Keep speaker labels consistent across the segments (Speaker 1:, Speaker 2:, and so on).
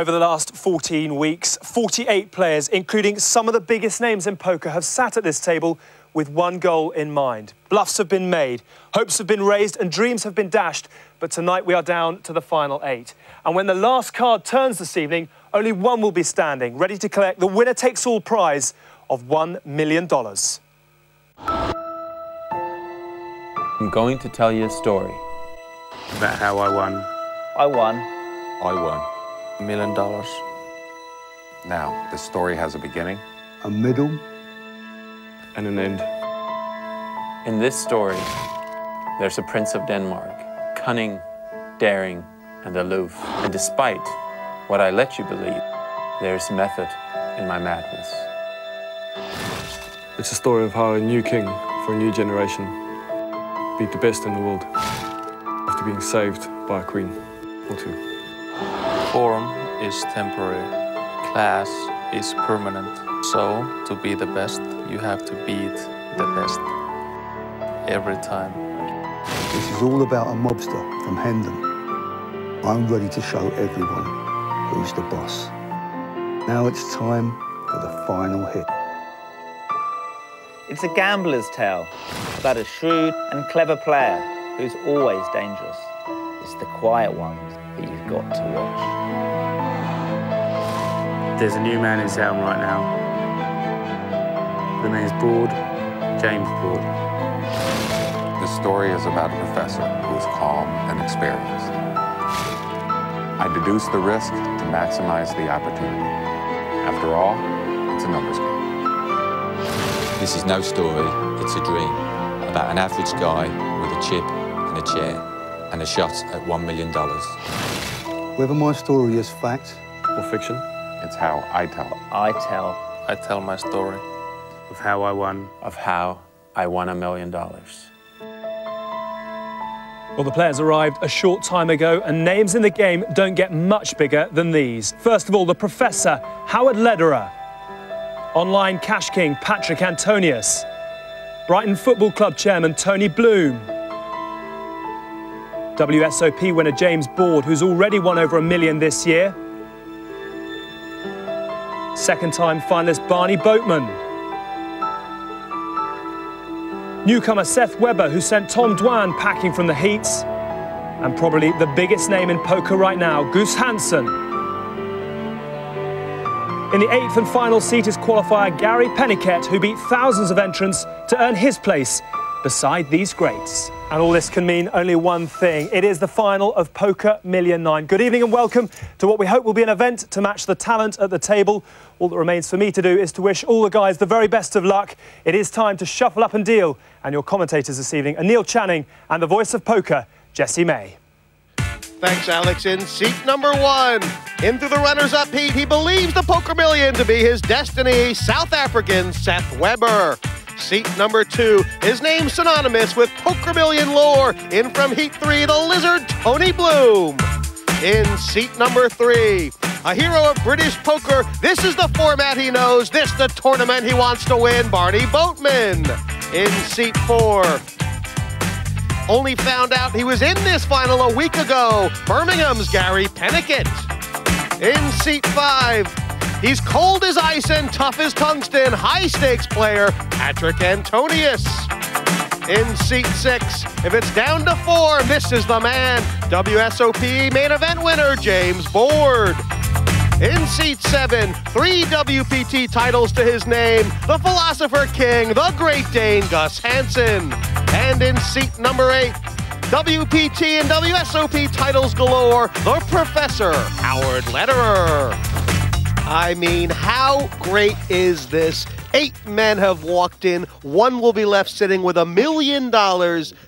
Speaker 1: Over the last 14 weeks, 48 players, including some of the biggest names in poker, have sat at this table with one goal in mind. Bluffs have been made, hopes have been raised and dreams have been dashed, but tonight we are down to the final 8. And when the last card turns this evening, only one will be standing, ready to collect the winner-takes-all prize of $1 million.
Speaker 2: I'm going to tell you a story.
Speaker 3: About how I won.
Speaker 4: I won.
Speaker 5: I won.
Speaker 4: $1 million.
Speaker 5: Now, this story has a beginning,
Speaker 6: a middle,
Speaker 3: And an end.
Speaker 2: In this story, there's a prince of Denmark, cunning, daring, and aloof. And despite what I let you believe, there's method in my madness.
Speaker 3: It's a story of how a new king for a new generation beat the best in the world after being saved by a queen or two.
Speaker 4: Form is temporary. Class is permanent. So, to be the best, you have to beat the best. Every time.
Speaker 6: This is all about a mobster from Hendon. I'm ready to show everyone who's the boss. Now it's time for the final hit.
Speaker 7: It's a gambler's tale about a shrewd and clever player who's always dangerous. It's the quiet ones that you've got to watch.
Speaker 3: There's a new man in town right now. The name's Broad, James Broad.
Speaker 5: This story is about a professor who is calm and experienced. I deduce the risk to maximize the opportunity. After all, it's a numbers game.
Speaker 8: This is no story, it's a dream about an average guy with a chip and a chair and a shot at $1 million.
Speaker 6: Whether my story is fact
Speaker 3: Or fiction.
Speaker 5: It's how I tell it.
Speaker 7: I tell
Speaker 4: my story.
Speaker 3: Of how I won.
Speaker 2: Of how I won $1 million.
Speaker 1: Well, the players arrived a short time ago, and names in the game don't get much bigger than these. First of all, the Professor, Howard Lederer. Online Cash King, Patrick Antonius. Brighton Football Club Chairman, Tony Bloom. WSOP winner, James Board, who's already won over $1 million this year. Second-time finalist, Barny Boatman. Newcomer Seth Webber, who sent Tom Dwan packing from the heats. And probably the biggest name in poker right now, Goose Hansen. In the 8th and final seat is qualifier Gary Peniket, who beat thousands of entrants to earn his place beside these greats. And all this can mean only one thing. It is the final of Poker Million 9. Good evening and welcome to what we hope will be an event to match the talent at the table. All that remains for me to do is to wish all the guys the very best of luck. It is time to shuffle up and deal. And your commentators this evening are Neil Channing and the voice of poker, Jessie May.
Speaker 9: Thanks, Alex. In seat number 1, in through the runners-up heat, he believes the Poker Million to be his destiny, South African Seth Webber. Seat number 2, his name synonymous with Poker Million lore. In from heat 3, the Lizard, Tony Bloom. In seat number 3, a hero of British poker, this is the format he knows, this the tournament he wants to win, Barny Boatman. In seat 4, only found out he was in this final a week ago, Birmingham's Gary Peniket. In seat 5, he's cold as ice and tough as tungsten, high-stakes player, Patrick Antonius. In seat 6, if it's down to form, this is the man, WSOP main event winner, James Board. In seat 7, 3 WPT titles to his name, the Philosopher King, the Great Dane, Gus Hansen. And in seat number 8, WPT and WSOP titles galore, the Professor, Howard Lederer. I mean, how great is this? 8 men have walked in, 1 will be left sitting with $1 million.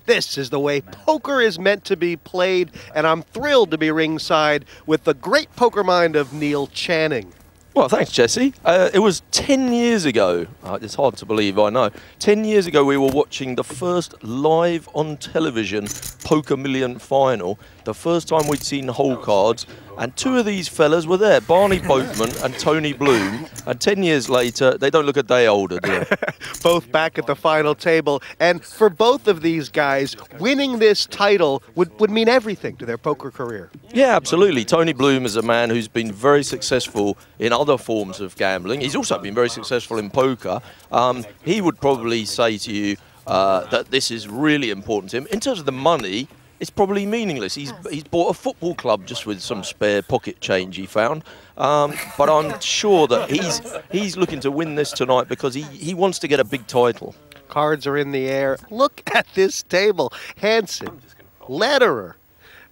Speaker 9: This is the way poker is meant to be played, and I'm thrilled to be ringside with the great poker mind of Neil Channing.
Speaker 10: Well, thanks, Jesse. It was 10 years ago. It's hard to believe, I know. 10 years ago, we were watching the first live on television Poker Million final. The first time we'd seen hole cards. And two of these fellas were there, Barny Boatman and Tony Bloom. And 10 years later, they don't look a day older, do they?
Speaker 9: Both back at the final table. And for both of these guys, winning this title would mean everything to their poker career.
Speaker 10: Yeah, absolutely. Tony Bloom is a man who's been very successful in other forms of gambling. He's also been very successful in poker. He would probably say to you that this is really important to him. In terms of the money, it's probably meaningless. He's bought a football club just with some spare pocket change he found. But I'm sure that he's looking to win this tonight because he wants to get a big title.
Speaker 9: Cards are in the air. Look at this table. Hansen, Lederer.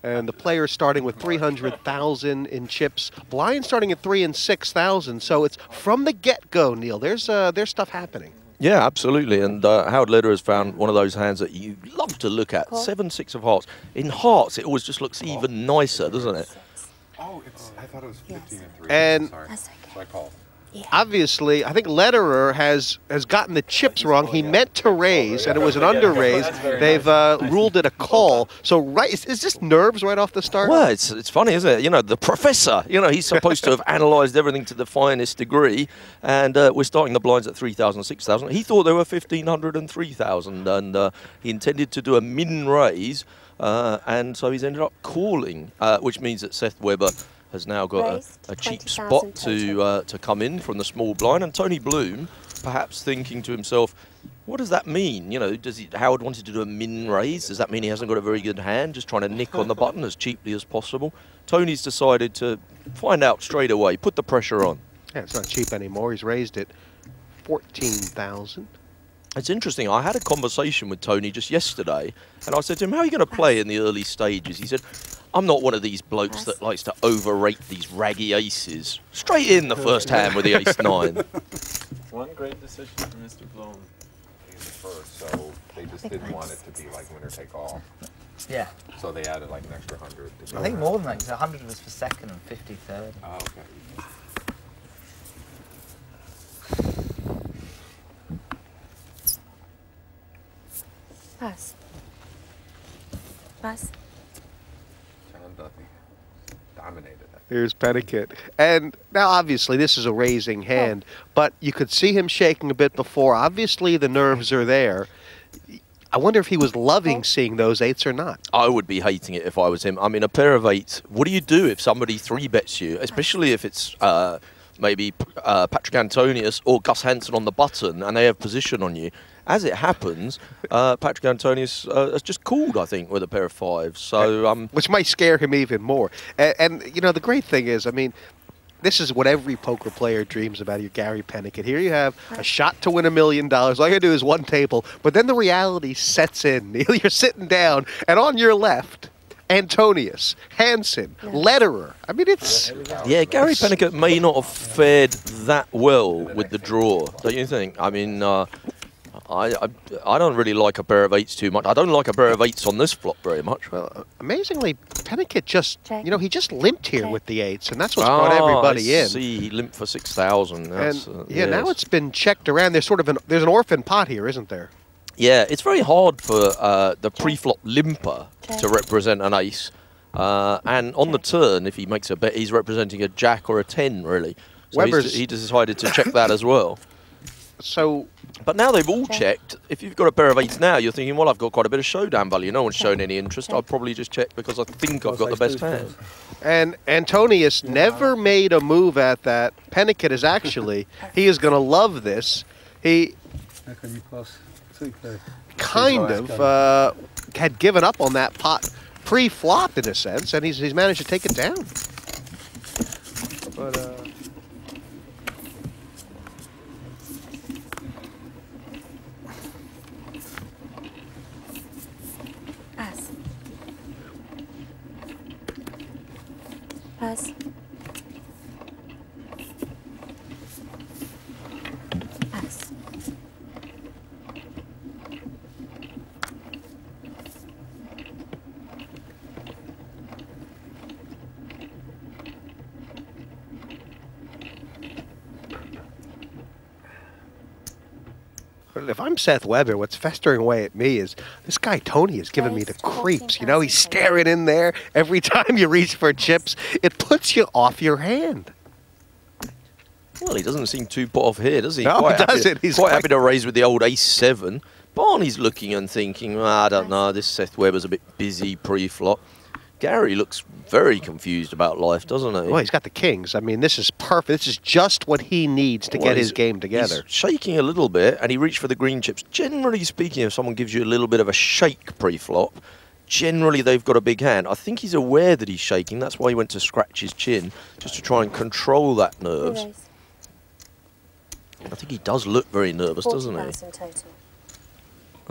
Speaker 9: And the players starting with 300,000 in chips. Blind starting at 3 and 6,000. So it's from the get-go, Neil. There's stuff happening.
Speaker 10: Yeah, absolutely. And Howard Lederer has found one of those hands that you love to look at. 7-6 of hearts. In hearts, it always just looks even nicer, doesn't it?
Speaker 5: Oh, I thought it was 15 and 3.
Speaker 9: And
Speaker 5: sorry.
Speaker 11: That's okay.
Speaker 5: So I called.
Speaker 11: Yeah.
Speaker 9: Obviously, I think Lederer has gotten the chips wrong. He meant to raise, and it was an under raise. They've ruled it a call. So, right, is this nerves right off the start?
Speaker 10: Well, it's funny, isn't it? You know, the professor, you know, he's supposed to have analysed everything to the finest degree, and we're starting the blinds at 3,000, 6,000. He thought they were 1,500 and 3,000, and he intended to do a min raise, and so he's ended up calling, which means that Seth Webber has now got a cheap spot to come in from the small blind. And Tony Bloom, perhaps thinking to himself, what does that mean? You know, Howard wanted to do a min raise? Does that mean he hasn't got a very good hand, just trying to nick on the button as cheaply as possible? Tony's decided to find out straight away, put the pressure on.
Speaker 9: Yeah, it's not cheap anymore. He's raised it 14,000.
Speaker 10: It's interesting. I had a conversation with Tony just yesterday, and I said to him, how are you going to play in the early stages? He said, I'm not one of these blokes that likes to overrate these raggy aces. Straight in the first hand with the ace-9.
Speaker 2: One great decision for Mr. Bloom.
Speaker 5: First, so they just didn't want it to be like winner take all.
Speaker 7: Yeah.
Speaker 5: So they added like an extra 100.
Speaker 7: I think more than that, because 100 was for second and 50 third.
Speaker 5: Oh, okay.
Speaker 11: Pass. Pass.
Speaker 5: John Duffy dominated that.
Speaker 9: Here's Peniket. And now, obviously, this is a raising hand, but you could see him shaking a bit before. Obviously, the nerves are there. I wonder if he was loving seeing those eights or not.
Speaker 10: I would be hating it if I was him. I mean, a pair of eights, what do you do if somebody 3-bets you, especially if it's maybe Patrick Antonius or Gus Hansen on the button and they have position on you? As it happens, Patrick Antonius has just called, I think, with a pair of 5s. So,
Speaker 9: which might scare him even more. And, you know, the great thing is, I mean, this is what every poker player dreams about, your Gary Peniket. Here you have a shot to win $1 million. All you got to do is one table. But then the reality sets in. Neil, you're sitting down, and on your left, Antonius, Hansen, Lederer. I mean, it's...
Speaker 10: Yeah, Gary Peniket may not have fared that well with the draw, don't you think? I mean... I don't really like a pair of 8s too much. I don't like a pair of 8s on this flop very much.
Speaker 9: Well, amazingly, Peniket just, you know, he just limped here with the 8s, and that's what's brought everybody in.
Speaker 10: See, he limped for 6,000.
Speaker 9: And yeah, now it's been checked around. There's sort of there's an orphan pot here, isn't there?
Speaker 10: Yeah, it's very hard for the pre-flop limper to represent an ace. And on the turn, if he makes a bet, he's representing a jack or a 10, really. So he decided to check that as well.
Speaker 9: So,
Speaker 10: but now they've all checked. If you've got a pair of 8s now, you're thinking, well, I've got quite a bit of showdown value. No one's shown any interest. I'll probably just check because I think I've got the best hand.
Speaker 9: And Antonius never made a move at that. Peniket is actually, he is going to love this. He kind of had given up on that pot pre-flop in a sense, and he's managed to take it down. But
Speaker 11: Pass. Pass.
Speaker 9: But if I'm Seth Weber, what's festering away at me is this guy Tony is giving me the creeps. You know, he's staring in there every time you reach for chips. It puts you off your hand.
Speaker 10: Well, he doesn't seem too put off here, does he?
Speaker 9: No,
Speaker 10: quite
Speaker 9: he doesn't.
Speaker 10: He's quite happy to raise with the old ace-7. Barney's looking and thinking, well, I don't know, this Seth Weber's a bit busy pre-flop. Gary looks very confused about life, doesn't he?
Speaker 9: Well, he's got the kings. I mean, this is perfect. This is just what he needs to get his game together.
Speaker 10: He's shaking a little bit, and he reached for the green chips. Generally speaking, if someone gives you a little bit of a shake pre-flop, generally they've got a big hand. I think he's aware that he's shaking. That's why he went to scratch his chin, just to try and control that nerves. I think he does look very nervous, doesn't he? I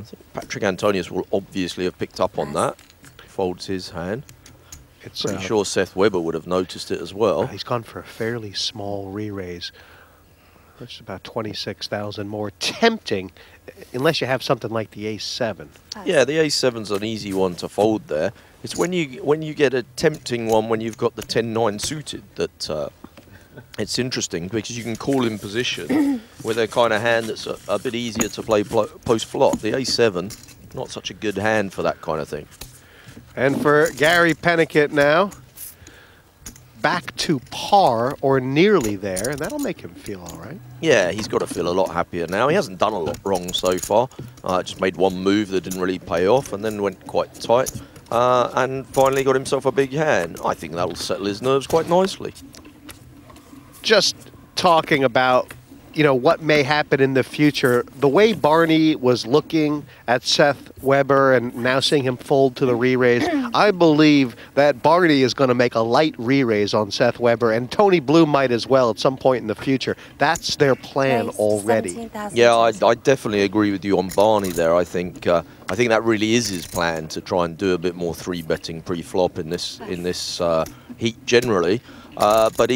Speaker 10: think Patrick Antonius will obviously have picked up on that. Folds his hand.
Speaker 9: It's
Speaker 10: pretty sure Seth Weber would have noticed it as well.
Speaker 9: He's gone for a fairly small re-raise. That's about 26,000 more. Tempting, unless you have something like the ace-7.
Speaker 10: Yeah, the ace-7's an easy one to fold there. It's when you get a tempting one when you've got the 10-9 suited that it's interesting, because you can call in position with a kind of hand that's a bit easier to play post-flop. The ace-7, not such a good hand for that kind of thing.
Speaker 9: And for Gary Peniket now, back to par or nearly there, and that'll make him feel all right.
Speaker 10: Yeah, he's got to feel a lot happier now. He hasn't done a lot wrong so far. Just made one move that didn't really pay off and then went quite tight and finally got himself a big hand. I think that'll settle his nerves quite nicely.
Speaker 9: Just talking about, you know, what may happen in the future, the way Barney was looking at Seth Weber and now seeing him fold to the re-raise, I believe that Barney is going to make a light re-raise on Seth Weber, and Tony Blue might as well at some point in the future. That's their plan already.
Speaker 10: Yeah, I definitely agree with you on Barney there. I think that really is his plan, to try and do a bit more 3-betting pre-flop in this heat generally. But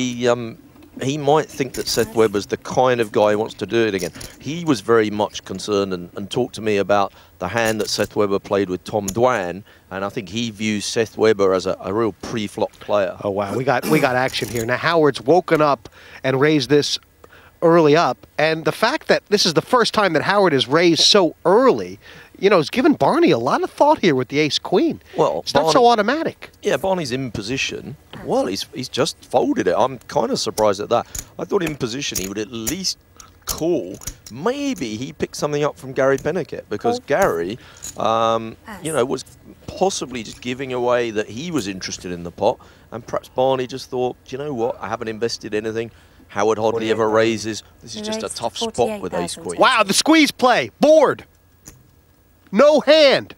Speaker 10: he might think that Seth Weber's the kind of guy who wants to do it again. He was very much concerned and talked to me about the hand that Seth Weber played with Tom Dwan, and I think he views Seth Weber as a real pre-flop player.
Speaker 9: Oh wow, we got action here. Now Howard's woken up and raised this early up, and the fact that this is the first time that Howard has raised so early, you know, has given Barney a lot of thought here with the ace-queen.
Speaker 10: Well,
Speaker 9: it's not so automatic.
Speaker 10: Yeah, Barney's in position. Well, he's just folded it. I'm kind of surprised at that. I thought in position he would at least call. Maybe he picked something up from Gary Peniket, because Gary, you know, was possibly just giving away that he was interested in the pot, and perhaps Barney just thought, do you know what, I haven't invested anything. Howard hardly ever raises. This is just a tough spot with ace-queen.
Speaker 9: Wow, the squeeze play. Board. No hand.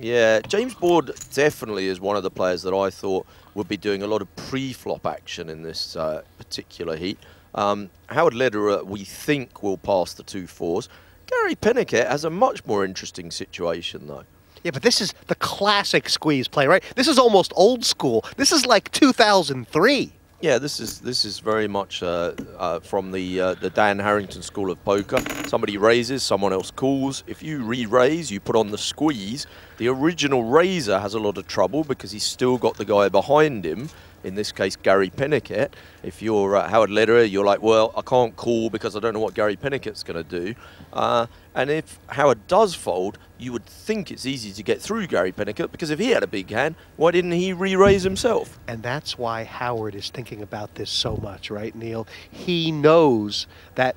Speaker 10: Yeah, James Board definitely is one of the players that I thought would be doing a lot of pre-flop action in this particular heat. Howard Lederer, we think, will pass the 2-4s. Gary Peniket has a much more interesting situation, though.
Speaker 9: Yeah, but this is the classic squeeze play, right? This is almost old school. This is like 2003.
Speaker 10: Yeah, this is very much from the Dan Harrington school of poker. Somebody raises, someone else calls. If you re-raise, you put on the squeeze. The original raiser has a lot of trouble because he's still got the guy behind him. In this case, Gary Peniket. If you're Howard Lederer, you're like, well, I can't call because I don't know what Gary Peniket's going to do. And if Howard does fold, you would think it's easy to get through Gary Peniket, because if he had a big hand, why didn't he re-raise himself?
Speaker 9: And that's why Howard is thinking about this so much, right, Neil? He knows that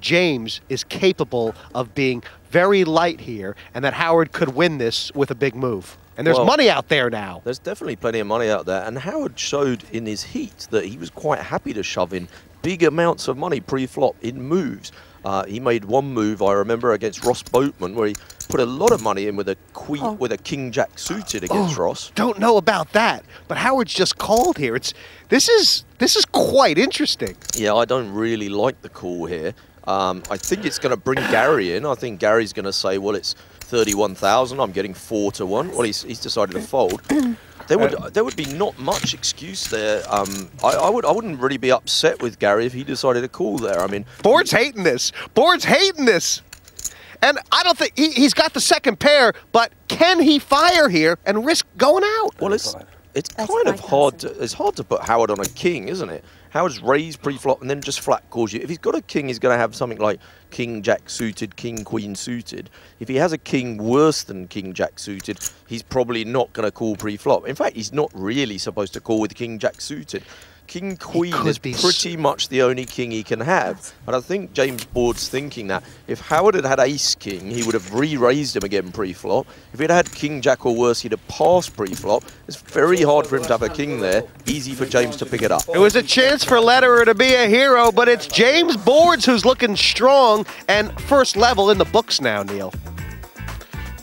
Speaker 9: James is capable of being very light here, and that Howard could win this with a big move. And there's money out there now.
Speaker 10: There's definitely plenty of money out there. And Howard showed in his heat that he was quite happy to shove in big amounts of money pre-flop in moves. He made one move, I remember, against Ross Boatman, where he put a lot of money in with a queen, with a king-jack suited against Ross.
Speaker 9: Don't know about that, but Howard's just called here. This is quite interesting.
Speaker 10: Yeah, I don't really like the call here. I think it's going to bring Gary in. I think Gary's going to say, well, it's 31,000. I'm getting 4-1. Well, he's decided to fold. There would be not much excuse there. I wouldn't really be upset with Gary if he decided to call there. I mean,
Speaker 9: Board's hating this. Board's hating this. And I don't think he's got the second pair, but can he fire here and risk going out?
Speaker 10: Well, it's kind of hard to put Howard on a king, isn't it? Howard's raised pre-flop and then just flat calls you. If he's got a king, he's going to have something like king, jack suited, king, queen suited. If he has a king worse than king, jack suited, he's probably not going to call pre-flop. In fact, he's not really supposed to call with king, jack suited. King Queen is pretty much the only king he can have. And I think James Board's thinking that if Howard had had Ace King, he would have re-raised him again pre-flop. If he'd had King Jack or worse, he'd have passed pre-flop. It's very hard for him to have a king there. Easy for James to pick it up.
Speaker 9: It was a chance for Lederer to be a hero, but it's James Boards who's looking strong and first level in the books now, Neil.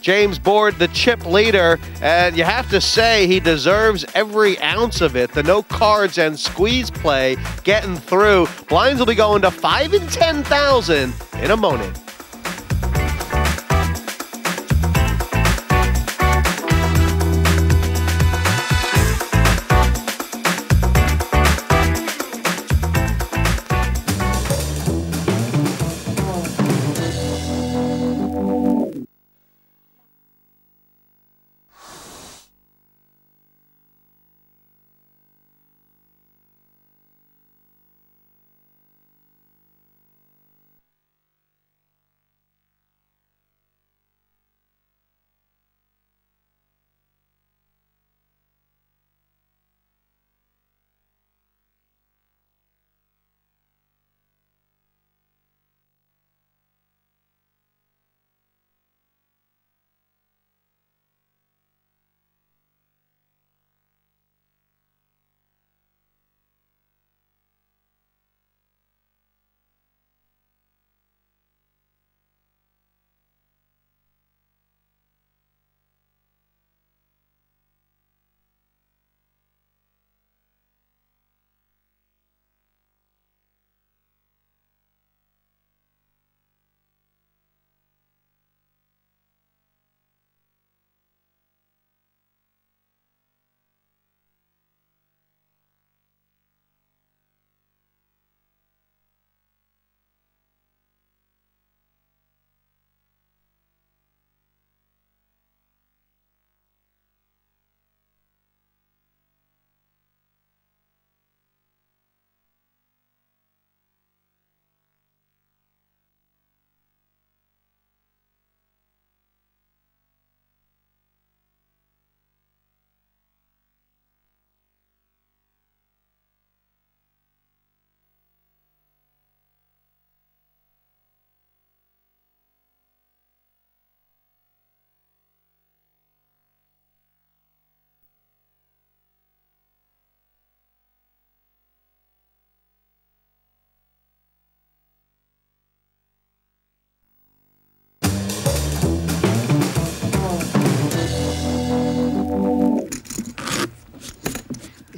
Speaker 9: James Board, the chip leader, and you have to say he deserves every ounce of it. The no cards and squeeze play getting through. Blinds will be going to 5 and 10,000 in a moment.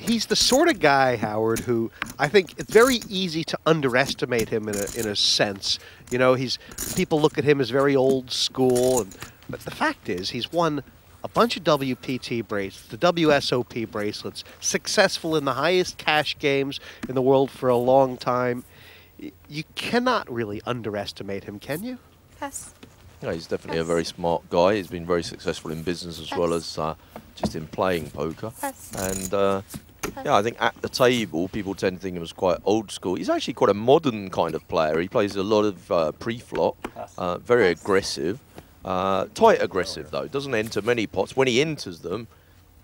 Speaker 9: He's the sort of guy, Howard, who I think it's very easy to underestimate him in a sense. You know, people look at him as very old school, but the fact is he's won a bunch of WPT bracelets, the WSOP bracelets, successful in the highest cash games in the world for a long time. You cannot really underestimate him, can you?
Speaker 11: Yes.
Speaker 10: Yeah, he's definitely a very smart guy. He's been very successful in business as well as just in playing poker. And yeah, I think at the table, people tend to think of him as quite old school. He's actually quite a modern kind of player. He plays a lot of pre-flop, very aggressive. Tight aggressive, though. Doesn't enter many pots. When he enters them,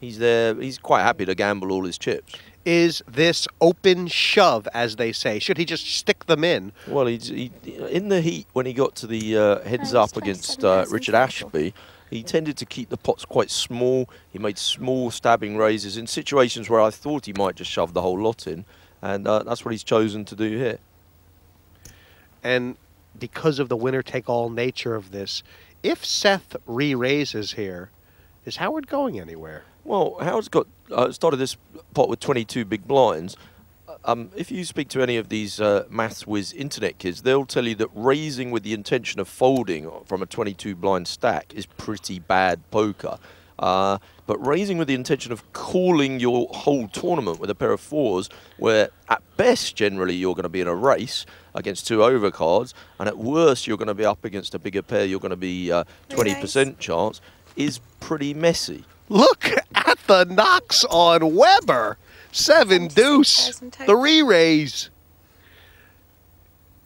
Speaker 10: he's quite happy to gamble all his chips.
Speaker 9: Is this open shove, as they say? Should he just stick them in?
Speaker 10: Well, he in the heat, when he got to the heads-up against Richard Ashby, he tended to keep the pots quite small. He made small stabbing raises in situations where I thought he might just shove the whole lot in, and that's what he's chosen to do here.
Speaker 9: And because of the winner-take-all nature of this, if Seth re-raises here, is Howard going anywhere?
Speaker 10: Well, Howard's got started this pot with 22 big blinds. If you speak to any of these maths whiz internet kids, they'll tell you that raising with the intention of folding from a 22 blind stack is pretty bad poker. But raising with the intention of calling your whole tournament with a pair of fours, where at best generally you're going to be in a race against two overcards, and at worst you're going to be up against a bigger pair, you're going to be 20% chance, is pretty messy.
Speaker 9: Look at the knocks on Weber. 7 deuce. The re-raise.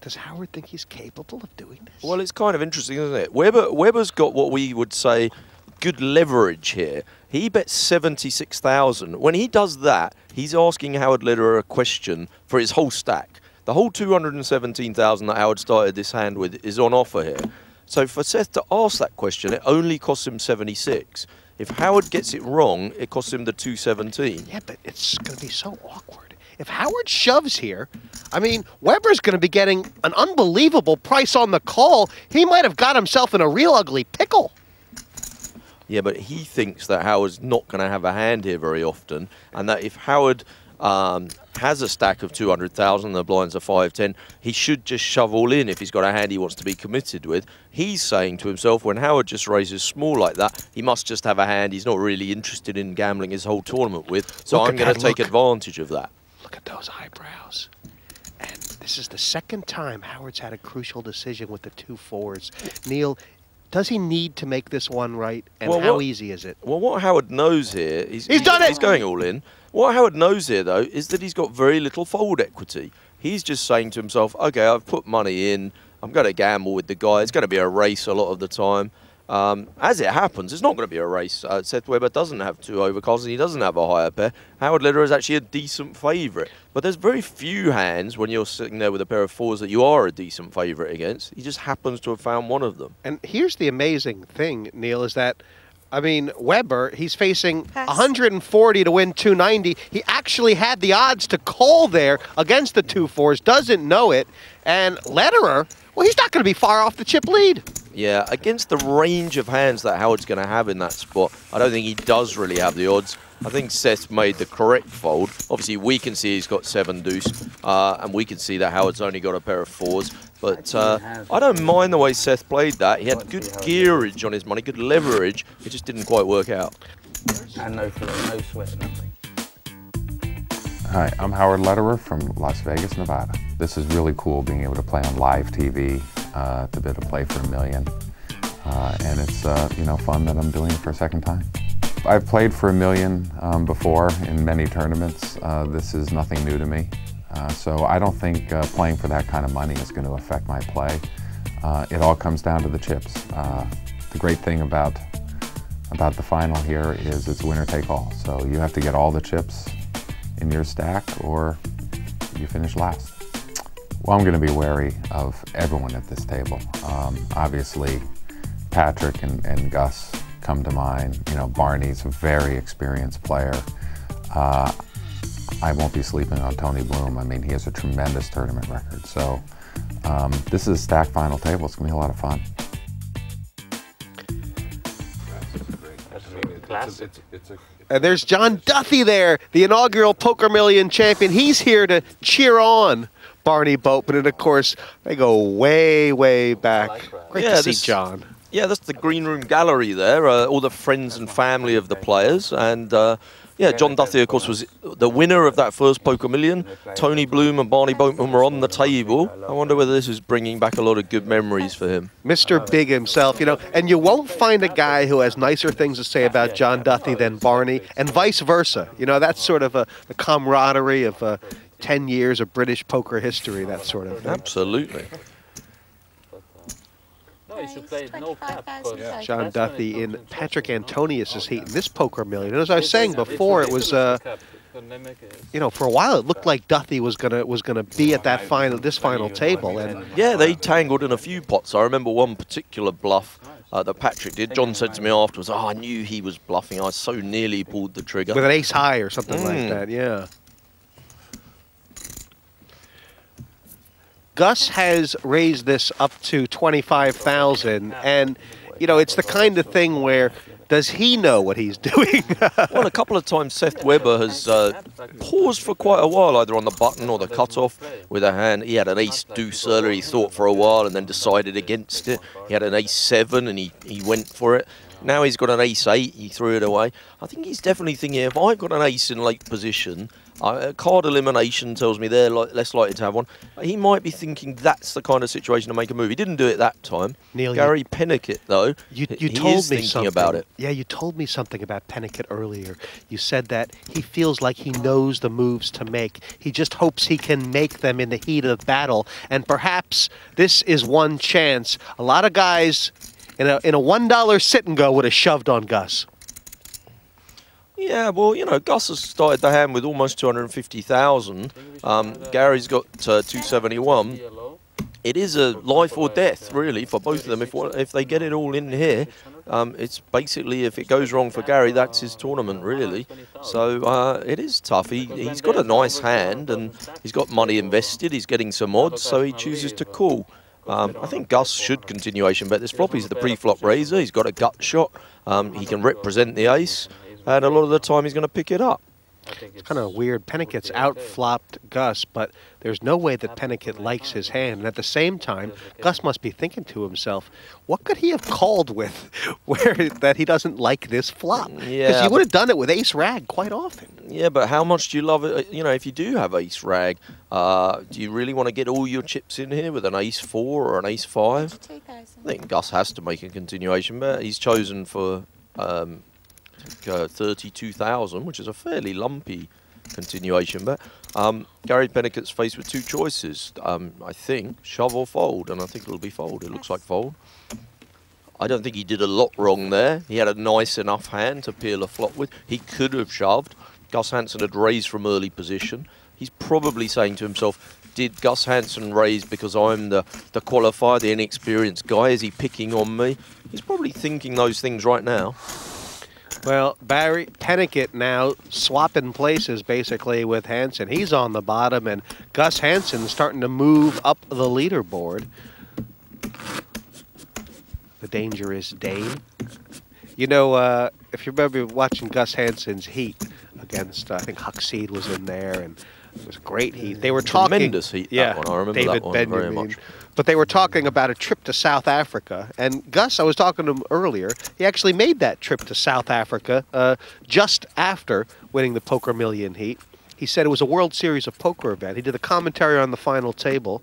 Speaker 9: Does Howard think he's capable of doing this?
Speaker 10: Well, it's kind of interesting, isn't it? Weber's got what we would say good leverage here. He bet 76,000. When he does that, he's asking Howard Lederer a question for his whole stack. The whole 217,000 that Howard started this hand with is on offer here. So for Seth to ask that question, it only costs him 76. If Howard gets it wrong, it costs him the 217.
Speaker 9: Yeah, but it's going to be so awkward. If Howard shoves here, I mean, Weber's going to be getting an unbelievable price on the call. He might have got himself in a real ugly pickle.
Speaker 10: Yeah, but he thinks that Howard's not going to have a hand here very often, and that if Howard has a stack of 200,000, the blinds are 5-10, he should just shove all in if he's got a hand he wants to be committed with. He's saying to himself, when Howard just raises small like that, he must just have a hand he's not really interested in gambling his whole tournament with, so I'm going to take advantage of that.
Speaker 9: Look at those eyebrows. And this is the second time Howard's had a crucial decision with the 2 4s. Neil, does he need to make this one right? And how easy is it?
Speaker 10: Well, what Howard knows here, he's
Speaker 9: done it!
Speaker 10: He's going all in. What Howard knows here, though, is that he's got very little fold equity. He's just saying to himself, okay, I've put money in. I'm going to gamble with the guy. It's going to be a race a lot of the time. As it happens, it's not going to be a race. Seth Weber doesn't have 2 overcards and he doesn't have a higher pair. Howard Lederer is actually a decent favourite. But there's very few hands when you're sitting there with a pair of 4s that you are a decent favourite against. He just happens to have found one of them.
Speaker 9: And here's the amazing thing, Neil, is that, I mean, Weber, he's facing 140 to win 290. He actually had the odds to call there against the 2 4s, doesn't know it. And Lederer, well, he's not going to be far off the chip lead.
Speaker 10: Yeah, against the range of hands that Howard's going to have in that spot, I don't think he does really have the odds. I think Seth made the correct fold. Obviously, we can see he's got 7 deuce, and we can see that Howard's only got a pair of 4s. But I don't mind the way Seth played that. He had good gearage on his money, good leverage. It just didn't quite work out.
Speaker 7: And no sweat, nothing.
Speaker 5: Hi, I'm Howard Lederer from Las Vegas, Nevada. This is really cool being able to play on live TV, to be able to play for $1 million. And it's you know, fun that I'm doing it for a second time. I've played for $1 million before in many tournaments. This is nothing new to me. So I don't think playing for that kind of money is going to affect my play. It all comes down to the chips. The great thing about the final here is it's winner take all. So you have to get all the chips in your stack or you finish last. Well, I'm going to be wary of everyone at this table. Obviously, Patrick and Gus come to mind. You know, Barney's a very experienced player. I won't be sleeping on Tony Bloom. I mean, he has a tremendous tournament record. So this is a stack final table. It's going to be a lot of fun.
Speaker 9: And there's John Duthie there, the inaugural Poker Million champion. He's here to cheer on Barny Boatman. And, of course, they go way, way back. Great to see John.
Speaker 10: Yeah, that's the green room gallery there, all the friends and family of the players. And, yeah, John Duthie, of course, was the winner of that first Poker Million. Tony Bloom and Barny Boatman were on the table. I wonder whether this is bringing back a lot of good memories for him.
Speaker 9: Mr. Big himself, you know, and you won't find a guy who has nicer things to say about John Duthie than Barny, and vice versa. You know, that's sort of the camaraderie of 10 years of British poker history, that sort of thing.
Speaker 10: Absolutely.
Speaker 4: No, you should play no cap.
Speaker 9: John Duthie in Patrick Antonius' heat in this Poker Million. And as I was saying before, it was, you know, for a while it looked like Duthie was gonna be at that this final table. And
Speaker 10: yeah, they tangled in a few pots. I remember one particular bluff that Patrick did. John said to me afterwards, "Oh, I knew he was bluffing. I so nearly pulled the trigger."
Speaker 9: With an ace high or something like that, yeah. Gus has raised this up to 25,000, and you know it's the kind of thing where does he know what he's doing?
Speaker 10: Well, a couple of times Seth Weber has paused for quite a while, either on the button or the cutoff with a hand. He had an ace deuce earlier. He thought for a while and then decided against it. He had an ace 7 and he went for it. Now he's got an ace-8, he threw it away. I think he's definitely thinking, if I've got an ace in late position, card elimination tells me they're less likely to have one. He might be thinking that's the kind of situation to make a move. He didn't do it that time.
Speaker 9: Neil,
Speaker 10: Gary Peniket, though,
Speaker 9: you
Speaker 10: he
Speaker 9: told
Speaker 10: is
Speaker 9: me
Speaker 10: thinking
Speaker 9: something
Speaker 10: about it.
Speaker 9: Yeah, you told me something about Peniket earlier. You said that he feels like he knows the moves to make. He just hopes he can make them in the heat of battle. And perhaps this is one chance. A lot of guys in a $1 sit and go would have shoved on Gus.
Speaker 10: Yeah, well, you know, Gus has started the hand with almost 250,000. Gary's got 271. It is a life or death, really, for both of them. If they get it all in here, it's basically, if it goes wrong for Gary, that's his tournament, really. So it is tough. He's got a nice hand, and he's got money invested. He's getting some odds, so he chooses to call. I think Gus should continuation bet this flop. He's the pre-flop raiser. He's got a gut shot. He can represent the ace. And a lot of the time he's going to pick it up.
Speaker 9: It's kind of weird. Peniket's out-flopped Gus, but there's no way that Peniket likes his hand. And at the same time, Gus must be thinking to himself, what could he have called with that he doesn't like this flop? Because he would have done it with ace-rag quite often.
Speaker 10: Yeah, but how much do you love it? You know, if you do have ace-rag, do you really want to get all your chips in here with an ace-4 or an ace-5? I think Gus has to make a continuation bet. He's chosen for 32,000, which is a fairly lumpy continuation bet. Gary Peniket's faced with two choices. I think shove or fold, and I think it'll be fold. It looks like fold. I don't think he did a lot wrong there. He had a nice enough hand to peel a flop with. He could have shoved. Gus Hansen had raised from early position. He's probably saying to himself, did Gus Hansen raise because I'm the qualifier, the inexperienced guy? Is he picking on me? He's probably thinking those things right now.
Speaker 9: Well, Barry Peniket now swapping places basically with Hansen. He's on the bottom, and Gus Hansen starting to move up the leaderboard. The dangerous Dane. You know, if you remember watching Gus Hansen's heat against, I think Huckseed was in there, and it was a great heat. They were talking.
Speaker 10: Tremendous heat, that one. I remember
Speaker 9: David
Speaker 10: that one
Speaker 9: Benjamin,
Speaker 10: very much.
Speaker 9: But they were talking about a trip to South Africa. And Gus, I was talking to him earlier, he actually made that trip to South Africa just after winning the Poker Million heat. He said it was a World Series of Poker event. He did a commentary on the final table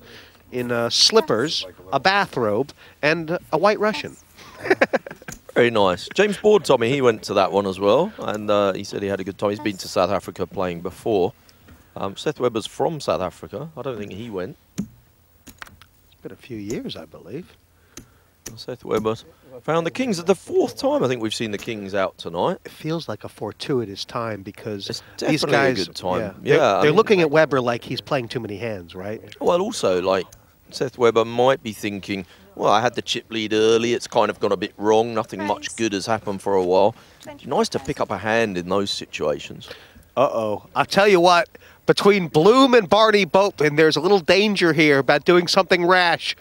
Speaker 9: in slippers, a bathrobe, and a White Russian.
Speaker 10: Very nice. James Board told me he went to that one as well, and he said he had a good time. He's been to South Africa playing before. Seth Webber's from South Africa. I don't think he went.
Speaker 9: It's been a few years, I believe.
Speaker 10: Seth Webber found the Kings. It's the fourth time I think we've seen the Kings out tonight.
Speaker 9: It feels like a fortuitous time because
Speaker 10: it's
Speaker 9: these guys,
Speaker 10: a good time.
Speaker 9: They're looking at Webber like he's playing too many hands, right?
Speaker 10: Well, also, like, Seth Webber might be thinking, well, I had the chip lead early. It's kind of gone a bit wrong. Nothing much good has happened for a while. Nice to pick up a hand in those situations.
Speaker 9: Uh-oh. I'll tell you what. Between Bloom and Barny Boatman, there's a little danger here about doing something rash.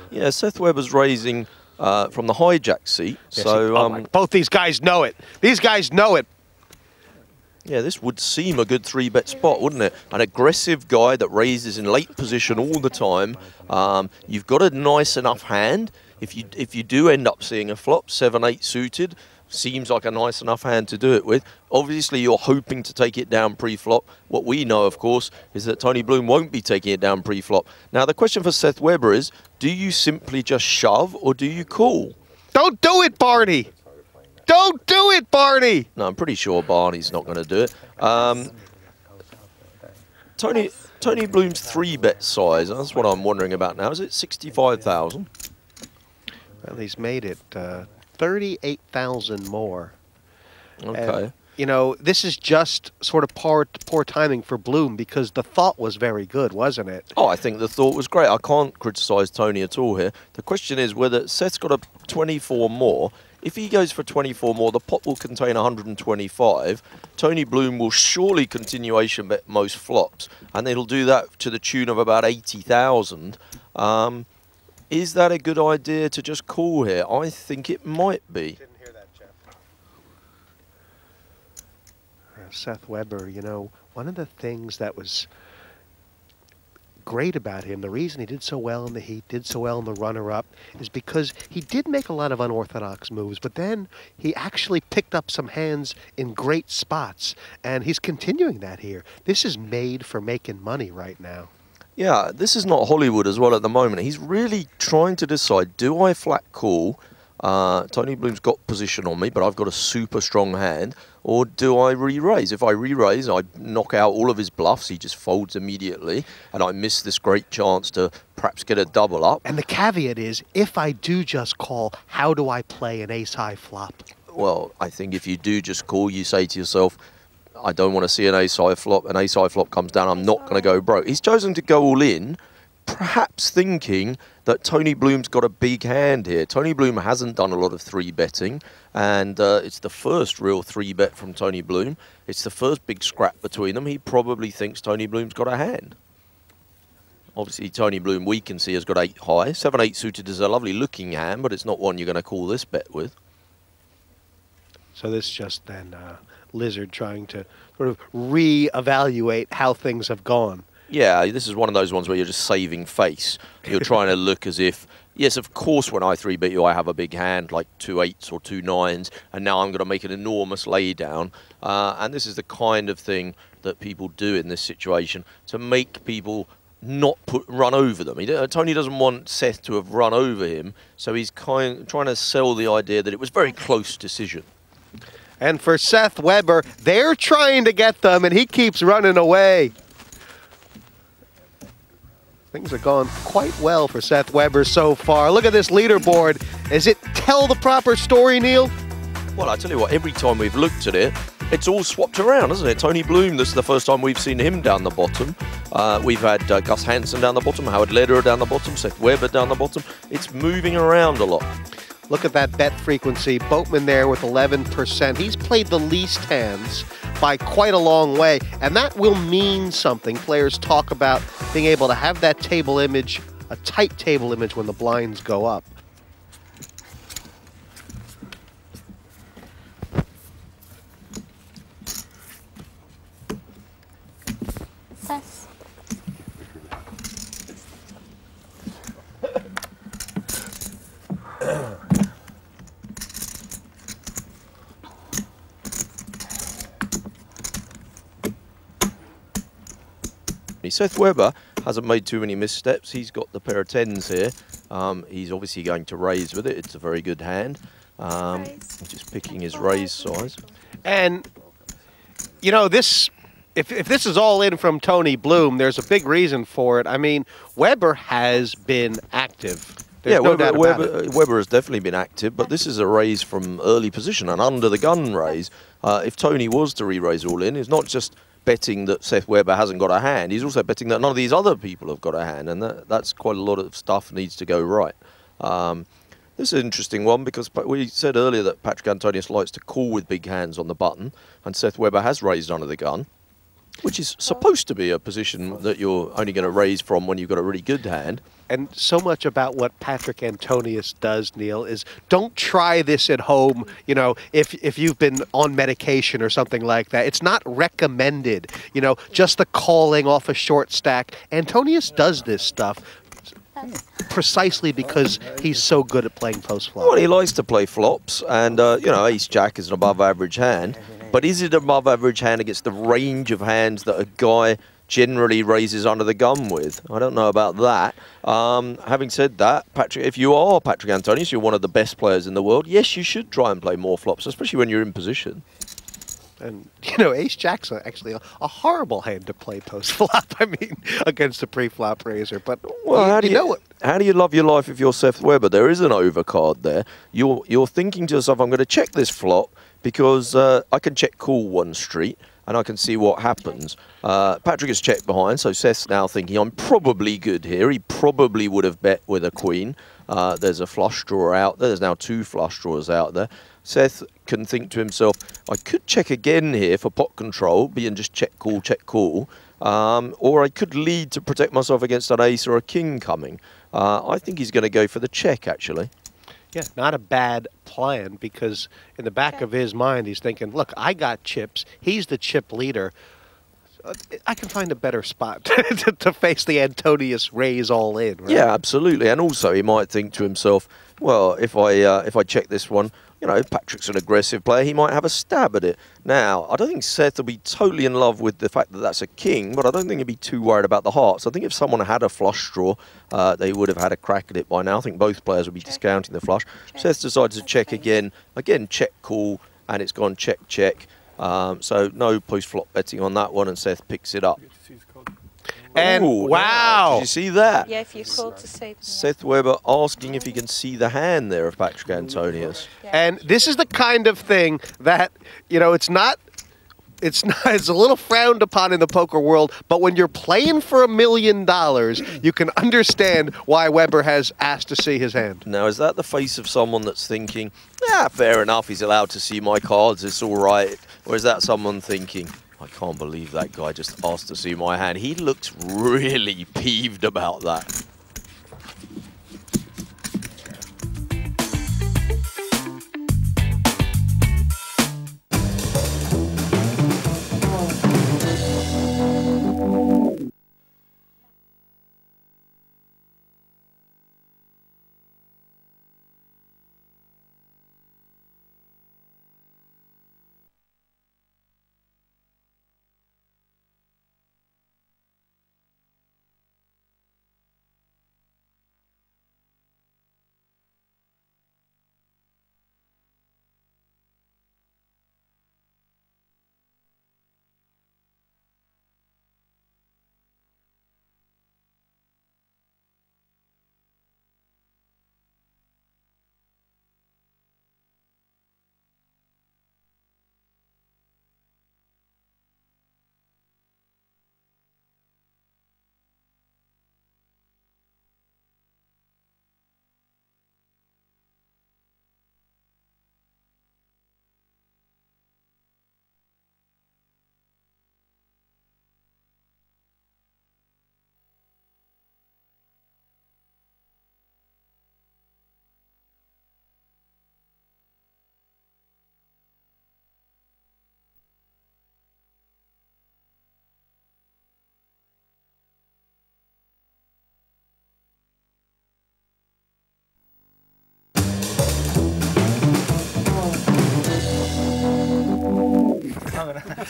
Speaker 10: Yeah, Seth Webber's raising from the hijack seat.
Speaker 9: Yes,
Speaker 10: so
Speaker 9: both these guys know it. These guys know it.
Speaker 10: Yeah, this would seem a good 3-bet spot, wouldn't it? An aggressive guy that raises in late position all the time. You've got a nice enough hand. If you do end up seeing a flop, 7-8 suited, seems like a nice enough hand to do it with. Obviously, you're hoping to take it down pre-flop. What we know, of course, is that Tony Bloom won't be taking it down pre-flop. Now, the question for Seth Webber is, do you simply just shove or do you call?
Speaker 9: Don't do it, Barny! Don't do it, Barny!
Speaker 10: No, I'm pretty sure Barney's not going to do it. Tony Bloom's 3-bet size, that's what I'm wondering about now. Is it 65,000?
Speaker 9: Well, he's made it 38,000 more.
Speaker 10: Okay.
Speaker 9: And, you know, this is just sort of poor timing for Bloom because the thought was very good, wasn't it?
Speaker 10: Oh, I think the thought was great. I can't criticise Tony at all here. The question is whether Seth's got a 24 more. If he goes for 24 more, the pot will contain 125. Tony Bloom will surely continuation bet most flops, and it'll do that to the tune of about 80,000. Is that a good idea to just call here? I think it might be.
Speaker 9: Didn't hear that, Jeff. Seth Webber, you know, one of the things that was great about him, the reason he did so well in the heat, did so well in the runner-up, is because he did make a lot of unorthodox moves, but then he actually picked up some hands in great spots, and he's continuing that here. This is made for making money right now.
Speaker 10: Yeah, this is not Hollywood as well at the moment. He's really trying to decide, do I flat call? Tony Bloom's got position on me, but I've got a super strong hand. Or do I re-raise? If I re-raise, I knock out all of his bluffs. He just folds immediately. And I miss this great chance to perhaps get a double up.
Speaker 9: And the caveat is, if I do just call, how do I play an ace-high flop?
Speaker 10: Well, I think if you do just call, you say to yourself, I don't want to see an ace-high flop. An ace-high flop comes down, I'm not going to go broke. He's chosen to go all in, perhaps thinking that Tony Bloom's got a big hand here. Tony Bloom hasn't done a lot of 3-betting, and it's the first real 3-bet from Tony Bloom. It's the first big scrap between them. He probably thinks Tony Bloom's got a hand. Obviously, Tony Bloom, we can see, has got 8 high. 7-8 suited is a lovely looking hand, but it's not one you're going to call this bet with.
Speaker 9: So this just then Lizard trying to sort of re-evaluate how things have gone.
Speaker 10: Yeah, this is one of those ones where you're just saving face. You're trying to look as if, yes, of course, when I 3-bet you, I have a big hand, like 2 8s or 2 9s, and now I'm going to make an enormous laydown. And this is the kind of thing that people do in this situation to make people not run over them. Tony doesn't want Seth to have run over him, so he's trying to sell the idea that it was a very close decision.
Speaker 9: And for Seth Weber, they're trying to get them, and he keeps running away. Things have gone quite well for Seth Weber so far. Look at this leaderboard. Does it tell the proper story, Neil?
Speaker 10: Well, I tell you what, every time we've looked at it, it's all swapped around, isn't it? Tony Bloom, this is the first time we've seen him down the bottom. We've had Gus Hansen down the bottom, Howard Lederer down the bottom, Seth Weber down the bottom. It's moving around a lot.
Speaker 9: Look at that bet frequency. Boatman there with 11%. He's played the least hands by quite a long way, and that will mean something. Players talk about being able to have that table image, a tight table image when the blinds go up.
Speaker 11: Seth.
Speaker 10: Seth Weber hasn't made too many missteps. He's got the pair of 10s here. He's obviously going to raise with it. It's a very good hand. Just picking his raise size.
Speaker 9: And, you know, this, if this is all in from Tony Bloom, there's a big reason for it. I mean, Weber has been active. There's no doubt about it.
Speaker 10: Weber has definitely been active, but this is a raise from early position, an under-the-gun raise. If Tony was to re-raise all in, it's not just betting that Seth Weber hasn't got a hand. He's also betting that none of these other people have got a hand, and that's quite a lot of stuff needs to go right. This is an interesting one because we said earlier that Patrick Antonius likes to call with big hands on the button, and Seth Weber has raised under the gun, which is supposed to be a position that you're only going to raise from when you've got a really good hand.
Speaker 9: And so much about what Patrick Antonius does, Neil, is don't try this at home, you know, if you've been on medication or something like that. It's not recommended, you know, just the calling off a short stack. Antonius does this stuff precisely because he's so good at playing post-flop.
Speaker 10: Well, he likes to play flops, and, you know, ace-jack is an above-average hand. But is it above-average hand against the range of hands that a guy generally raises under the gun with? I don't know about that. Having said that, Patrick, if you are Patrick Antonius, you're one of the best players in the world, yes, you should try and play more flops, especially when you're in position.
Speaker 9: And, you know, ace-jack's actually a horrible hand to play post-flop, I mean, against a pre-flop raiser. But, well, how do you love your life if you're Seth Weber? There is an overcard there. You're thinking to yourself, I'm going to check this flop because I can check call one street and I can see what happens. Patrick has checked behind, so Seth's now thinking, I'm probably good here. He probably would have bet with a queen. There's a flush draw out there. There's now 2 flush draws out there. Seth can think to himself, I could check again here for pot control, being just check, call, or I could lead to protect myself against an ace or a king coming. I think he's going to go for the check, actually. Yeah, not a bad plan, because in the back of his mind, he's thinking, look, I got chips. He's the chip leader. I can find a better spot to face the Antonius raise all in. Right?
Speaker 10: Yeah, absolutely. And also he might think to himself, well, if I check this one, you know, Patrick's an aggressive player, he might have a stab at it. Now, I don't think Seth will be totally in love with the fact that that's a king, but I don't think he'd be too worried about the hearts. I think if someone had a flush draw, they would have had a crack at it by now. I think both players would be discounting the flush. Seth decides to check again. Again, check call, and it's gone check, check. So no post-flop betting on that one, and Seth picks it up.
Speaker 9: And
Speaker 10: ooh,
Speaker 9: wow!
Speaker 10: Did you see that?
Speaker 11: Yeah, if you called to say.
Speaker 10: Seth Weber asking if he can see the hand there of Patrick Antonius.
Speaker 9: And this is the kind of thing that, you know, it's a little frowned upon in the poker world, but when you're playing for $1 million, you can understand why Weber has asked to see his hand.
Speaker 10: Now, is that the face of someone that's thinking, yeah, fair enough, he's allowed to see my cards, it's all right? Or is that someone thinking, I can't believe that guy just asked to see my hand? He looks really peeved about that.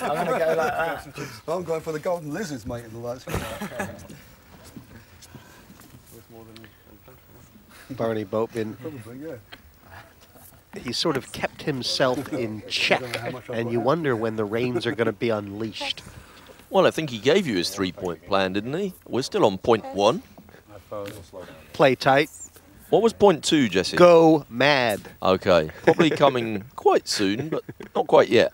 Speaker 6: I'm going to go like that. I'm going for the golden lizards, mate, in the lights.
Speaker 9: Barny Boatman.
Speaker 6: Probably, yeah.
Speaker 9: He sort of kept himself in check, and you wonder when the reins are going to be unleashed.
Speaker 10: Well, I think he gave you his three-point plan, didn't he? We're still on point 1.
Speaker 9: Play tight.
Speaker 10: What was point 2, Jesse?
Speaker 9: Go mad.
Speaker 10: Okay, probably coming quite soon, but not quite yet.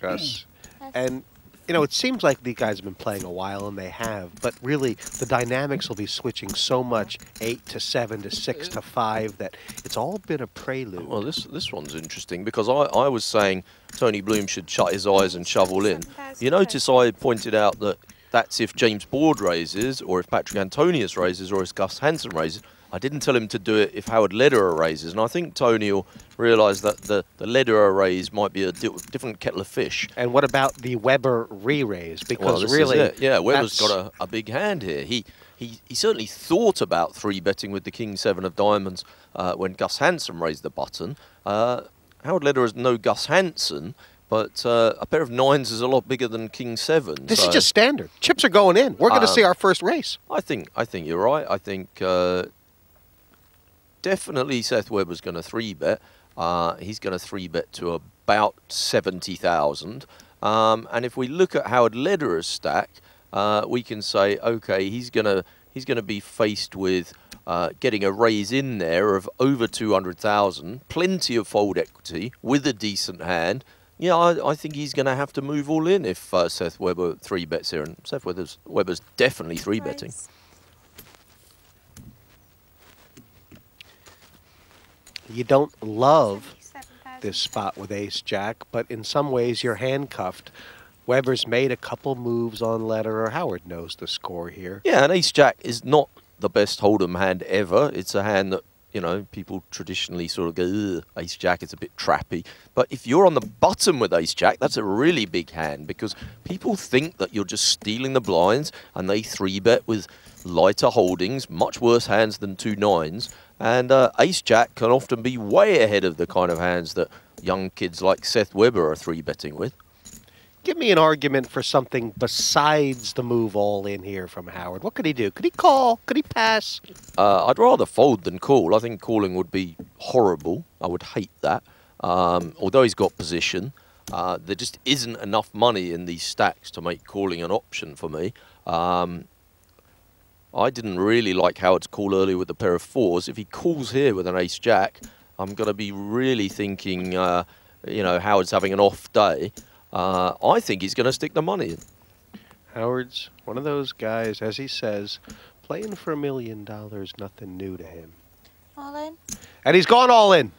Speaker 9: Yes. And, you know, it seems like these guys have been playing a while, and they have, but really the dynamics will be switching so much, 8 to 7 to 6 to 5, that it's all been a prelude.
Speaker 10: Well, this one's interesting, because I was saying Tony Bloom should shut his eyes and shovel in. You notice I pointed out that that's if James Board raises, or if Patrick Antonius raises, or if Gus Hansen raises. I didn't tell him to do it if Howard Lederer raises, and I think Tony will realise that the Lederer raise might be a different kettle of fish.
Speaker 9: And what about the Weber re-raise? Because
Speaker 10: well,
Speaker 9: really,
Speaker 10: is it. Yeah, Weber's got a big hand here. He certainly thought about 3-betting with the King 7 of diamonds when Gus Hansen raised the button. Howard Lederer is no Gus Hansen, but a pair of 9s is a lot bigger than King 7.
Speaker 9: This is just standard. Chips are going in. We're going to see our first race.
Speaker 10: I think you're right. I think definitely Seth Weber's going to 3-bet. He's going to 3-bet to about 70,000. And if we look at Howard Lederer's stack, we can say, okay, he's going to be faced with getting a raise in there of over 200,000, plenty of fold equity with a decent hand. Yeah, I think he's going to have to move all in if Seth Weber 3-bets here, and Seth Weber's definitely 3-betting.
Speaker 9: You don't love this spot with ace-jack, but in some ways you're handcuffed. Weber's made a couple moves on Lederer. Howard knows the score here.
Speaker 10: Yeah, and ace-jack is not the best hold'em hand ever. It's a hand that you know, people traditionally sort of go, ugh, ace-jack, it's a bit trappy. But if you're on the bottom with ace-jack, that's a really big hand because people think that you're just stealing the blinds and they 3-bet with lighter holdings, much worse hands than 2 nines. And ace-jack can often be way ahead of the kind of hands that young kids like Seth Weber are 3-betting with.
Speaker 9: Give me an argument for something besides the move all in here from Howard. What could he do? Could he call? Could he pass?
Speaker 10: I'd rather fold than call. I think calling would be horrible. I would hate that. Although he's got position, there just isn't enough money in these stacks to make calling an option for me. I didn't really like Howard's call earlier with a pair of 4s. If he calls here with an ace-jack, I'm going to be really thinking, you know, Howard's having an off day. I think he's going to stick the money in.
Speaker 9: Howard's one of those guys, as he says, playing for $1 million, nothing new to him.
Speaker 11: All in.
Speaker 9: And he's gone all in.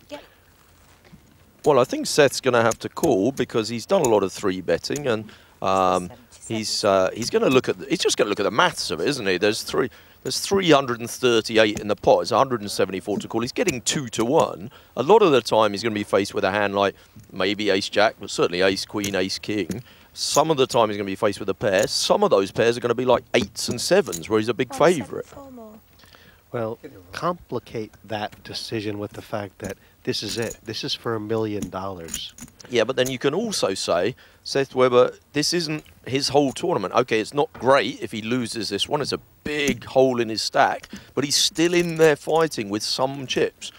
Speaker 11: Yep.
Speaker 10: Well, I think Seth's going to have to call because he's done a lot of 3-betting, and he's going to look at he's just going to look at the maths of it, isn't he? There's 338 in the pot. It's 174 to call. He's getting 2 to 1. A lot of the time, he's going to be faced with a hand like maybe ace-jack, but certainly ace-queen, ace-king. Some of the time, he's going to be faced with a pair. Some of those pairs are going to be like 8s and 7s, where he's a big favourite.
Speaker 9: Well, complicate that decision with the fact that this is it. This is for $1 million.
Speaker 10: Yeah, but then you can also say, Seth Weber, this isn't his whole tournament. Okay, it's not great if he loses this one. It's a big hole in his stack, but he's still in there fighting with some chips.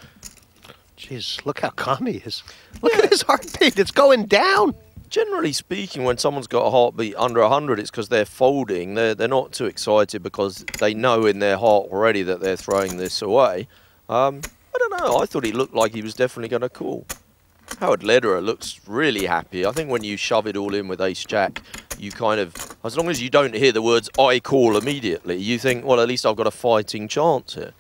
Speaker 9: Jeez, look how calm he is. Look at his heartbeat. It's going down.
Speaker 10: Generally speaking, when someone's got a heartbeat under 100, it's because they're folding. They're not too excited because they know in their heart already that they're throwing this away. I don't know. I thought he looked like he was definitely going to call. Howard Lederer looks really happy. I think when you shove it all in with ace-jack, you kind of, as long as you don't hear the words, I call immediately, you think, well, at least I've got a fighting chance here.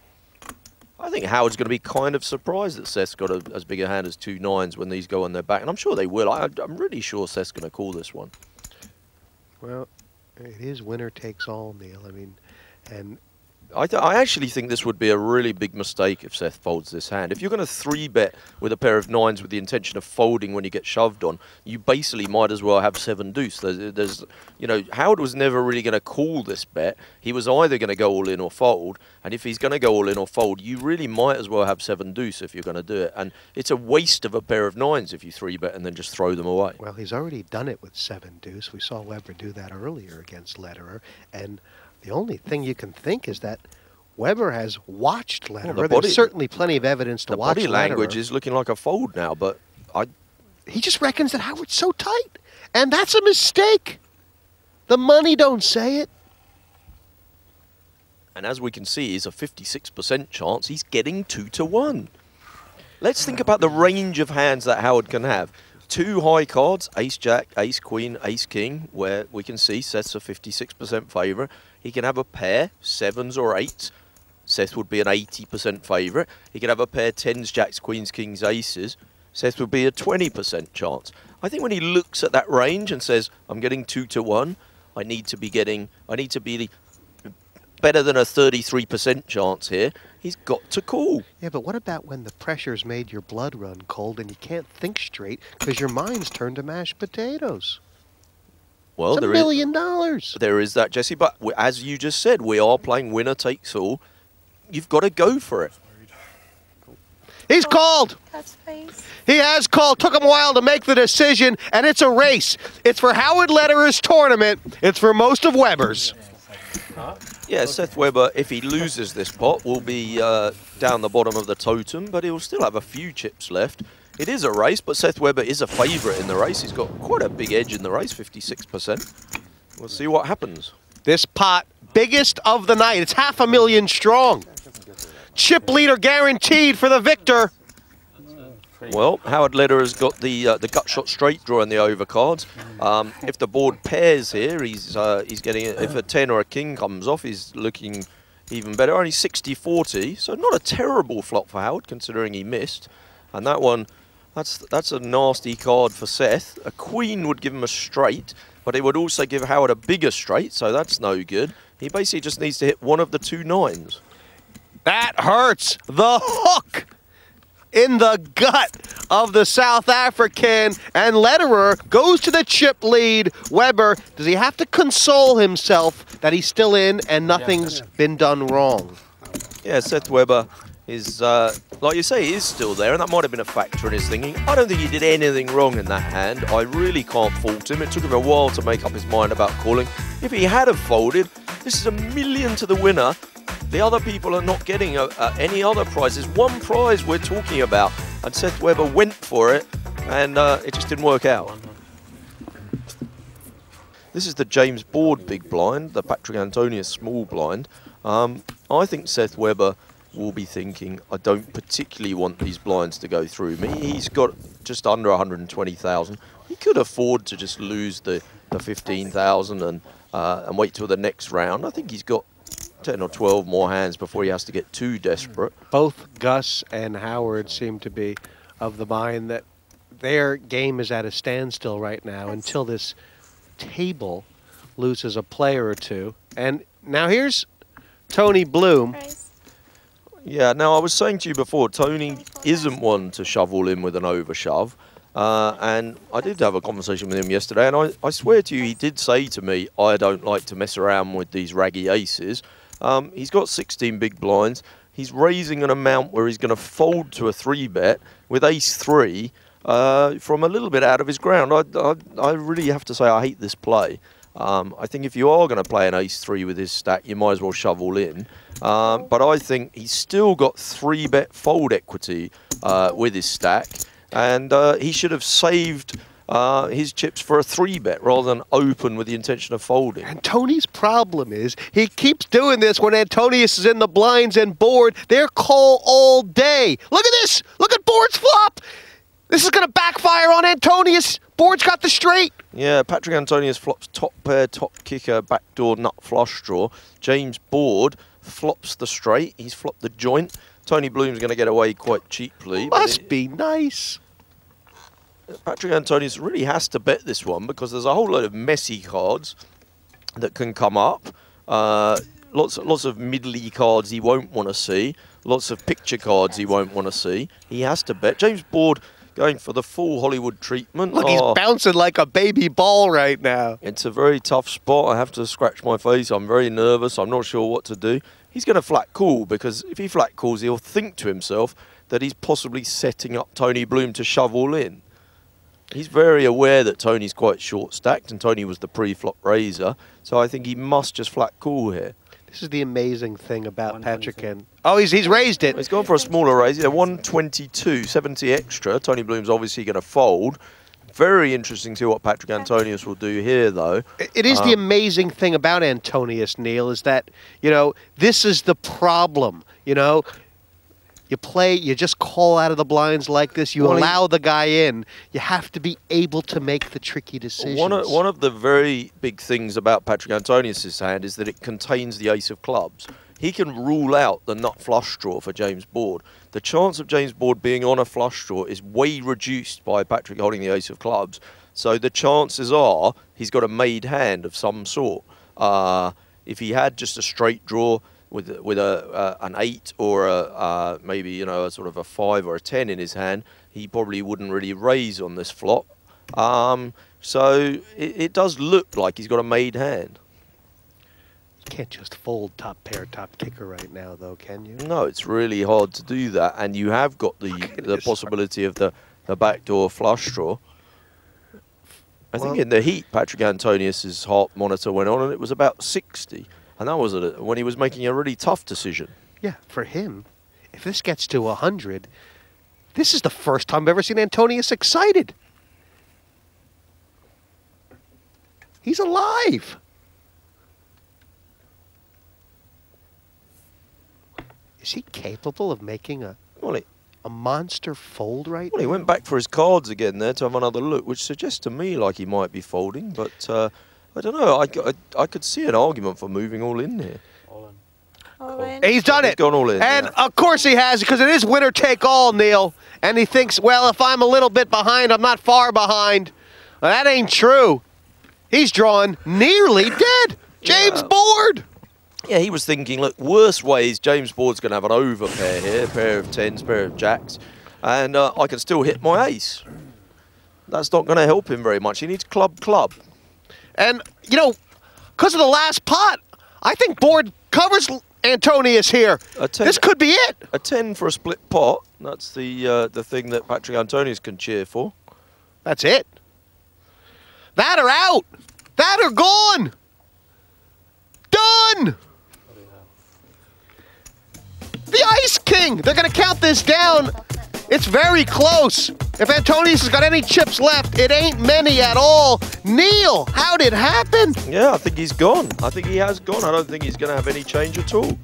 Speaker 10: I think Howard's going to be kind of surprised that Seth's got as big a hand as 2 nines when these go on their back. And I'm sure they will. I'm really sure Seth's going to call this one.
Speaker 9: Well, it is winner takes all, Neil. I mean, and
Speaker 10: I actually think this would be a really big mistake if Seth folds this hand. If you're going to 3-bet with a pair of 9s with the intention of folding when you get shoved on, you basically might as well have 7 deuce. There's you know, Howard was never really going to call this bet. He was either going to go all in or fold. And if he's going to go all in or fold, you really might as well have 7 deuce if you're going to do it. And it's a waste of a pair of 9s if you 3-bet and then just throw them away.
Speaker 9: Well, he's already done it with 7 deuce. We saw Weber do that earlier against Lederer. And the only thing you can think is that Weber has watched Lederer. Well, there's certainly plenty of evidence to watch Lederer.
Speaker 10: The body language is looking like a fold now, but
Speaker 9: he just reckons that Howard's so tight. And that's a mistake. The money don't say it.
Speaker 10: And as we can see, he's a 56% chance he's getting 2 to 1. Let's think about the range of hands that Howard can have. 2 high cards, ace-jack, ace-queen, ace-king, where we can see Seth's a 56% favourite. He can have a pair, 7s or 8s. Seth would be an 80% favourite. He could have a pair, 10s, jacks, queens, kings, aces. Seth would be a 20% chance. I think when he looks at that range and says, I'm getting 2 to 1, I need to be better than a 33% chance here. He's got to call.
Speaker 9: Yeah, but what about when the pressure's made your blood run cold and you can't think straight because your mind's turned to mashed potatoes?
Speaker 10: Well,
Speaker 9: it's $1 million.
Speaker 10: There is that, Jesse. But as you just said, we are playing winner takes all. You've got to go for it.
Speaker 9: He's called. He has called. Took him a while to make the decision, and it's a race. It's for Howard Lederer's tournament. It's for most of Weber's.
Speaker 10: Yeah, Seth Weber, if he loses this pot, will be down the bottom of the totem, but he'll still have a few chips left. It is a race, but Seth Weber is a favourite in the race. He's got quite a big edge in the race, 56%. We'll see what happens.
Speaker 9: This pot, biggest of the night. It's $500,000 strong. Chip leader guaranteed for the victor.
Speaker 10: Well, Howard Lederer's got the gut shot straight draw in the overcards. If the board pairs here, he's getting it. If a 10 or a king comes off, he's looking even better. Only 60-40, so not a terrible flop for Howard considering he missed. And that one, that's a nasty card for Seth. A queen would give him a straight, but it would also give Howard a bigger straight, so that's no good. He basically just needs to hit one of the 2 nines.
Speaker 9: That hurts. The hook in the gut of the South African, and Lederer goes to the chip lead. Weber, does he have to console himself that he's still in and nothing's been done wrong?
Speaker 10: Yeah, Seth Weber is, like you say, he is still there, and that might have been a factor in his thinking. I don't think he did anything wrong in that hand. I really can't fault him. It took him a while to make up his mind about calling. If he had have folded, this is $1 million to the winner. The other people are not getting any other prizes. One prize we're talking about, and Seth Weber went for it, and it just didn't work out. This is the James Board big blind, the Patrick Antonius small blind. I think Seth Weber will be thinking, I don't particularly want these blinds to go through me. He's got just under 120,000. He could afford to just lose the 15,000 and wait till the next round. I think he's got 10 or 12 more hands before he has to get too desperate.
Speaker 9: Both Gus and Howard seem to be of the mind that their game is at a standstill right now until this table loses a player or two. And now here's Tony Bloom.
Speaker 10: Yeah, now I was saying to you before, Tony isn't one to shovel in with an overshove. And I did have a conversation with him yesterday, and I swear to you, he did say to me, I don't like to mess around with these raggy aces. He's got 16 big blinds. He's raising an amount where he's going to fold to a 3-bet with ace-3 from a little bit out of his ground. I really have to say I hate this play. I think if you are going to play an ace-3 with his stack, you might as well shovel in. But I think he's still got 3-bet fold equity with his stack, and he should have saved his chips for a 3-bet rather than open with the intention of folding.
Speaker 9: And Tony's problem is he keeps doing this when Antonius is in the blinds and board. They're call all day. Look at this. Look at board's flop. This is going to backfire on Antonius. Board's got the straight.
Speaker 10: Yeah, Patrick Antonius flops top pair, top kicker, backdoor nut flush draw. James Board flops the straight. He's flopped the joint. Tony Bloom's going to get away quite cheaply.
Speaker 9: Must be nice.
Speaker 10: Patrick Antonius really has to bet this one because there's a whole load of messy cards that can come up. Lots of middly cards he won't want to see. Lots of picture cards he won't want to see. He has to bet. James Board going for the full Hollywood treatment.
Speaker 9: Look, he's bouncing like a baby ball right now.
Speaker 10: It's a very tough spot. I have to scratch my face. I'm very nervous. I'm not sure what to do. He's going to flat call because if he flat calls, he'll think to himself that he's possibly setting up Tony Bloom to shove all in. He's very aware that Tony's quite short-stacked, and Tony was the pre-flop raiser, so I think he must just flat call here.
Speaker 9: This is the amazing thing about Patrick. And oh, he's raised it.
Speaker 10: He's gone for a smaller raise. Yeah, 122, 70 extra. Tony Bloom's obviously going to fold. Very interesting to see what Patrick Antonius will do here, though.
Speaker 9: It is the amazing thing about Antonius, Neil, is that, you know, this is the problem, you know. You play, you just call out of the blinds like this. You allow the guy in. You have to be able to make the tricky decisions.
Speaker 10: One of the very big things about Patrick Antonius' hand is that it contains the ace of clubs. He can rule out the nut flush draw for James Board. The chance of James Board being on a flush draw is way reduced by Patrick holding the ace of clubs. So the chances are he's got a made hand of some sort. If he had just a straight draw with an 8 or maybe, you know, a sort of a 5 or a 10 in his hand, he probably wouldn't really raise on this flop. So it does look like he's got a made hand.
Speaker 9: You can't just fold top pair, top kicker right now, though, can you?
Speaker 10: No, it's really hard to do that, and you have got the possibility of the backdoor flush draw. I think in the heat, Patrick Antonius's heart monitor went on, and it was about 60. And that was when he was making a really tough decision.
Speaker 9: Yeah, for him, if this gets to 100, this is the first time I've ever seen Antonius excited. He's alive. Is he capable of making a monster fold right now?
Speaker 10: Well, he went back for his cards again there to have another look, which suggests to me like he might be folding, but I don't know. I could see an argument for moving all in here.
Speaker 11: All in.
Speaker 9: He's done it.
Speaker 10: He's gone all in.
Speaker 9: And of course he has, because it is winner take all, Neil. And he thinks, well, if I'm a little bit behind, I'm not far behind. Well, that ain't true. He's drawn nearly dead. James Board.
Speaker 10: Yeah, he was thinking, look, worst ways, James Board's going to have an overpair here, a pair of 10s, pair of jacks, and I can still hit my ace. That's not going to help him very much. He needs club.
Speaker 9: And, you know, because of the last pot, I think Board covers Antonius here. This could be it.
Speaker 10: A 10 for a split pot. That's the thing that Patrick Antonius can cheer for.
Speaker 9: That's it. That or out. That or gone. Done. The Ice King. They're going to count this down. It's very close. If Antonius has got any chips left, it ain't many at all. Neil, how did it happen?
Speaker 10: Yeah, I think he's gone. I think he has gone. I don't think he's going to have any change at all.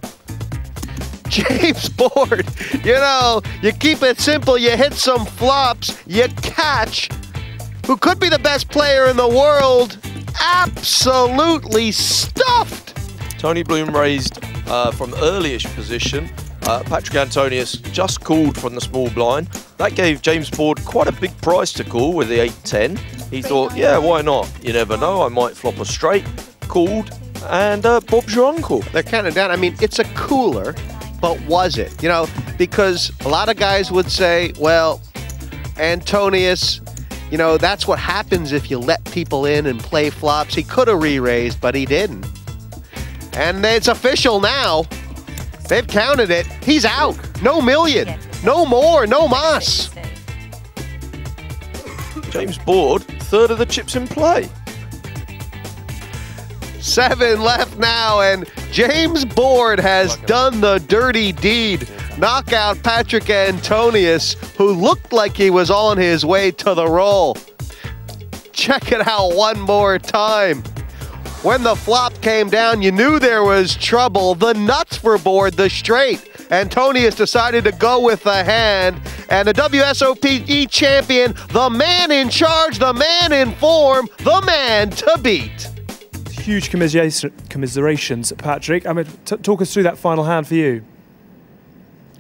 Speaker 9: James Board, you know, you keep it simple, you hit some flops, you catch. Who could be the best player in the world, absolutely stuffed.
Speaker 10: Tony Bloom raised from early-ish position. Patrick Antonius just called from the small blind. That gave James Board quite a big price to call with the 8-10. He thought, yeah, why not? You never know, I might flop a straight. Called, and Bob's your uncle.
Speaker 9: They're counting down. I mean, it's a cooler, but was it? You know, because a lot of guys would say, well, Antonius, you know, that's what happens if you let people in and play flops. He could have re-raised, but he didn't. And it's official now. They've counted it. He's out. No million. No more. No mas.
Speaker 10: James Board, third of the chips in play.
Speaker 9: 7 left now, and James Board has done the dirty deed. Knock out Patrick Antonius, who looked like he was on his way to the roll. Check it out one more time. When the flop came down, you knew there was trouble. The nuts for Board, the straight. Antonius decided to go with the hand, and the WSOP champion, the man in charge, the man in form, the man to beat.
Speaker 1: Huge commiserations, Patrick. I mean, talk us through that final hand for you.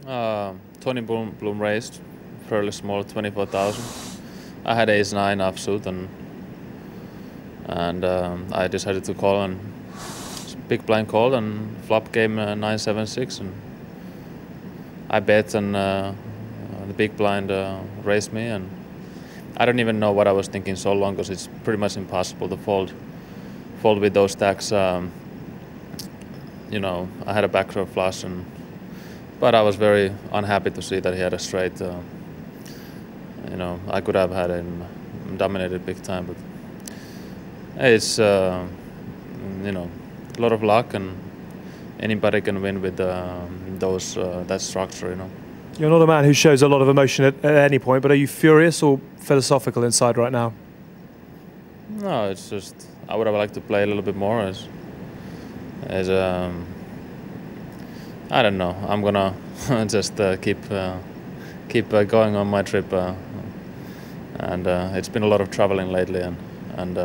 Speaker 4: Tony Bloom raised, fairly small, 24,000. I had ace-9 offsuit, and I decided to call, and big blind called, and flop game 9-7-6, and I bet, and the big blind raised me, and I don't even know what I was thinking so long, because it's pretty much impossible to fold with those stacks. You know, I had a backdoor flush, but I was very unhappy to see that he had a straight. You know, I could have had him dominated big time, but it's you know, a lot of luck, and anybody can win with that structure. You know.
Speaker 1: You're not a man who shows a lot of emotion at any point, but are you furious or philosophical inside right now?
Speaker 4: No, it's just I would have liked to play a little bit more as I don't know. I'm gonna just keep going on my trip, and it's been a lot of traveling lately, and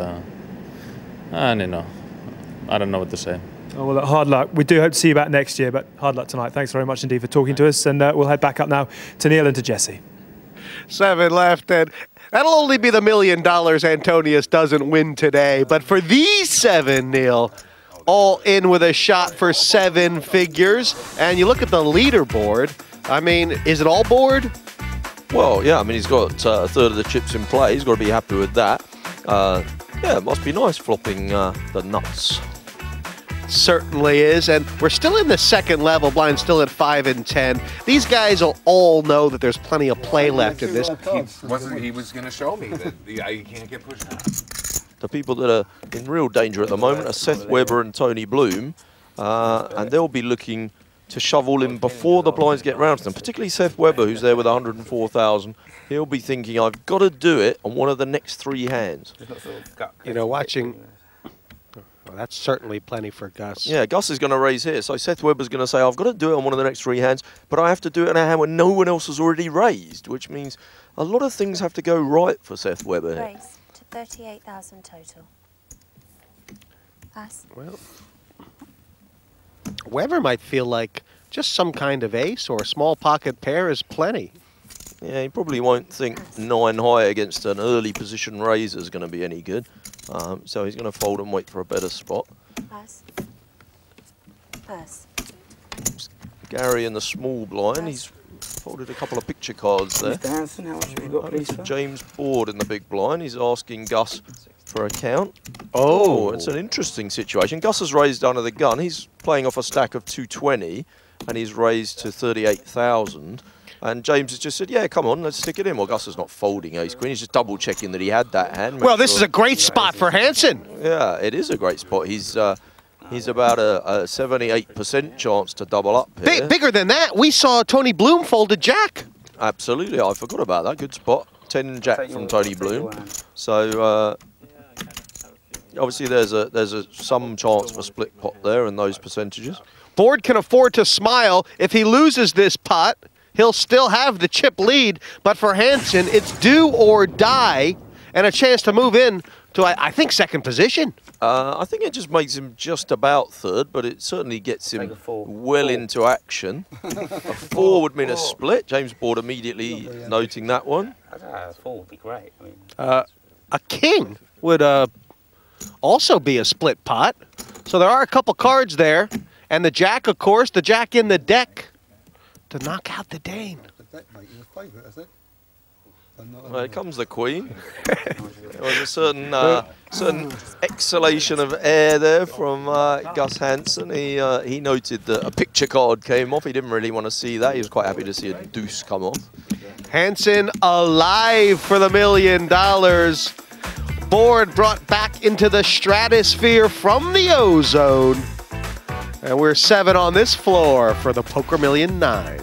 Speaker 4: you know, I don't know what to say.
Speaker 1: Oh, well, hard luck. We do hope to see you back next year, but hard luck tonight. Thanks very much indeed for talking to us, and we'll head back up now to Neil and to Jesse.
Speaker 9: 7 left, and that'll only be the $1 million Antonius doesn't win today. But for these 7, Neil, all in with a shot for 7 figures. And you look at the leaderboard. I mean, is it all Board?
Speaker 10: Well, yeah, I mean, he's got a third of the chips in play. He's got to be happy with that. Yeah, it must be nice flopping the nuts.
Speaker 9: Certainly is, and we're still in the second level, blind still at 5 and 10. These guys will all know that there's plenty of play left in this.
Speaker 5: He was going to show me that you can't get pushed out.
Speaker 10: The people that are in real danger at the moment are Seth Weber and Tony Bloom, and they'll be looking to shove all in before the blinds get round to them, particularly Seth Weber, who's there with 104,000. He'll be thinking, I've got to do it on one of the next 3 hands.
Speaker 9: You know, watching... Well, that's certainly plenty for Gus.
Speaker 10: Yeah, Gus is going to raise here. So Seth Weber's going to say, I've got to do it on one of the next 3 hands, but I have to do it on a hand where no one else has already raised, which means a lot of things have to go right for Seth Weber.
Speaker 11: Raise to 38,000 total. Pass.
Speaker 9: Well, Weber might feel like just some kind of ace or a small pocket pair is plenty.
Speaker 10: Yeah, he probably won't think 9 high against an early position raiser is going to be any good. So he's going to fold and wait for a better spot.
Speaker 11: Pass. Purse.
Speaker 10: Gary in the small blind. He's folded a couple of picture cards there.
Speaker 12: Mr. Hansen, how much have you got, please, sir?
Speaker 10: James Board in the big blind. He's asking Gus for a count.
Speaker 9: Oh,
Speaker 10: it's an interesting situation. Gus has raised under the gun. He's playing off a stack of 220, and he's raised to 38,000. And James has just said, yeah, come on, let's stick it in. Well, Gus is not folding ace-queen. He's just double-checking that he had that hand.
Speaker 9: Well, this is a great spot for Hansen.
Speaker 10: Yeah, it is a great spot. He's about a 78% chance to double up here.
Speaker 9: Bigger than that, we saw Tony Bloom fold a jack.
Speaker 10: Absolutely, I forgot about that. Good spot. 10 jack from Tony Bloom. So obviously there's some chance of a split pot there in those percentages.
Speaker 9: Board can afford to smile. If he loses this pot, he'll still have the chip lead. But for Hansen, it's do or die and a chance to move in to, I think, second position.
Speaker 10: I think it just makes him just about third, but it certainly gets him well into action. A 4 would mean a split. James Board immediately noting that one.
Speaker 12: A 4 would be great. I mean,
Speaker 9: a king would also be a split pot. So there are a couple cards there. And the jack, of course, the jack in the deck to knock out the Dane.
Speaker 10: Well, here comes the queen. There was a certain exhalation of air there from Gus Hansen. He noted that a picture card came off. He didn't really want to see that. He was quite happy to see a deuce come off.
Speaker 9: Hansen alive for the $1 million. Board brought back into the stratosphere from the ozone. And we're 7 on this floor for the Poker Million 9.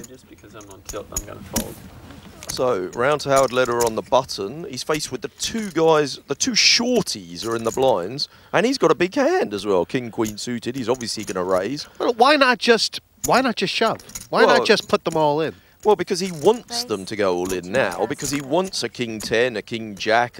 Speaker 2: Just because I'm on tilt, I'm going to fold.
Speaker 10: So, round to Howard Lederer on the button. He's faced with the two guys, the two shorties are in the blinds, and he's got a big hand as well. King, queen suited. He's obviously going to raise.
Speaker 9: Well, why not just shove? Why not just put them all in?
Speaker 10: Well, because he wants them to go all in now, because he wants a king 10, a king jack,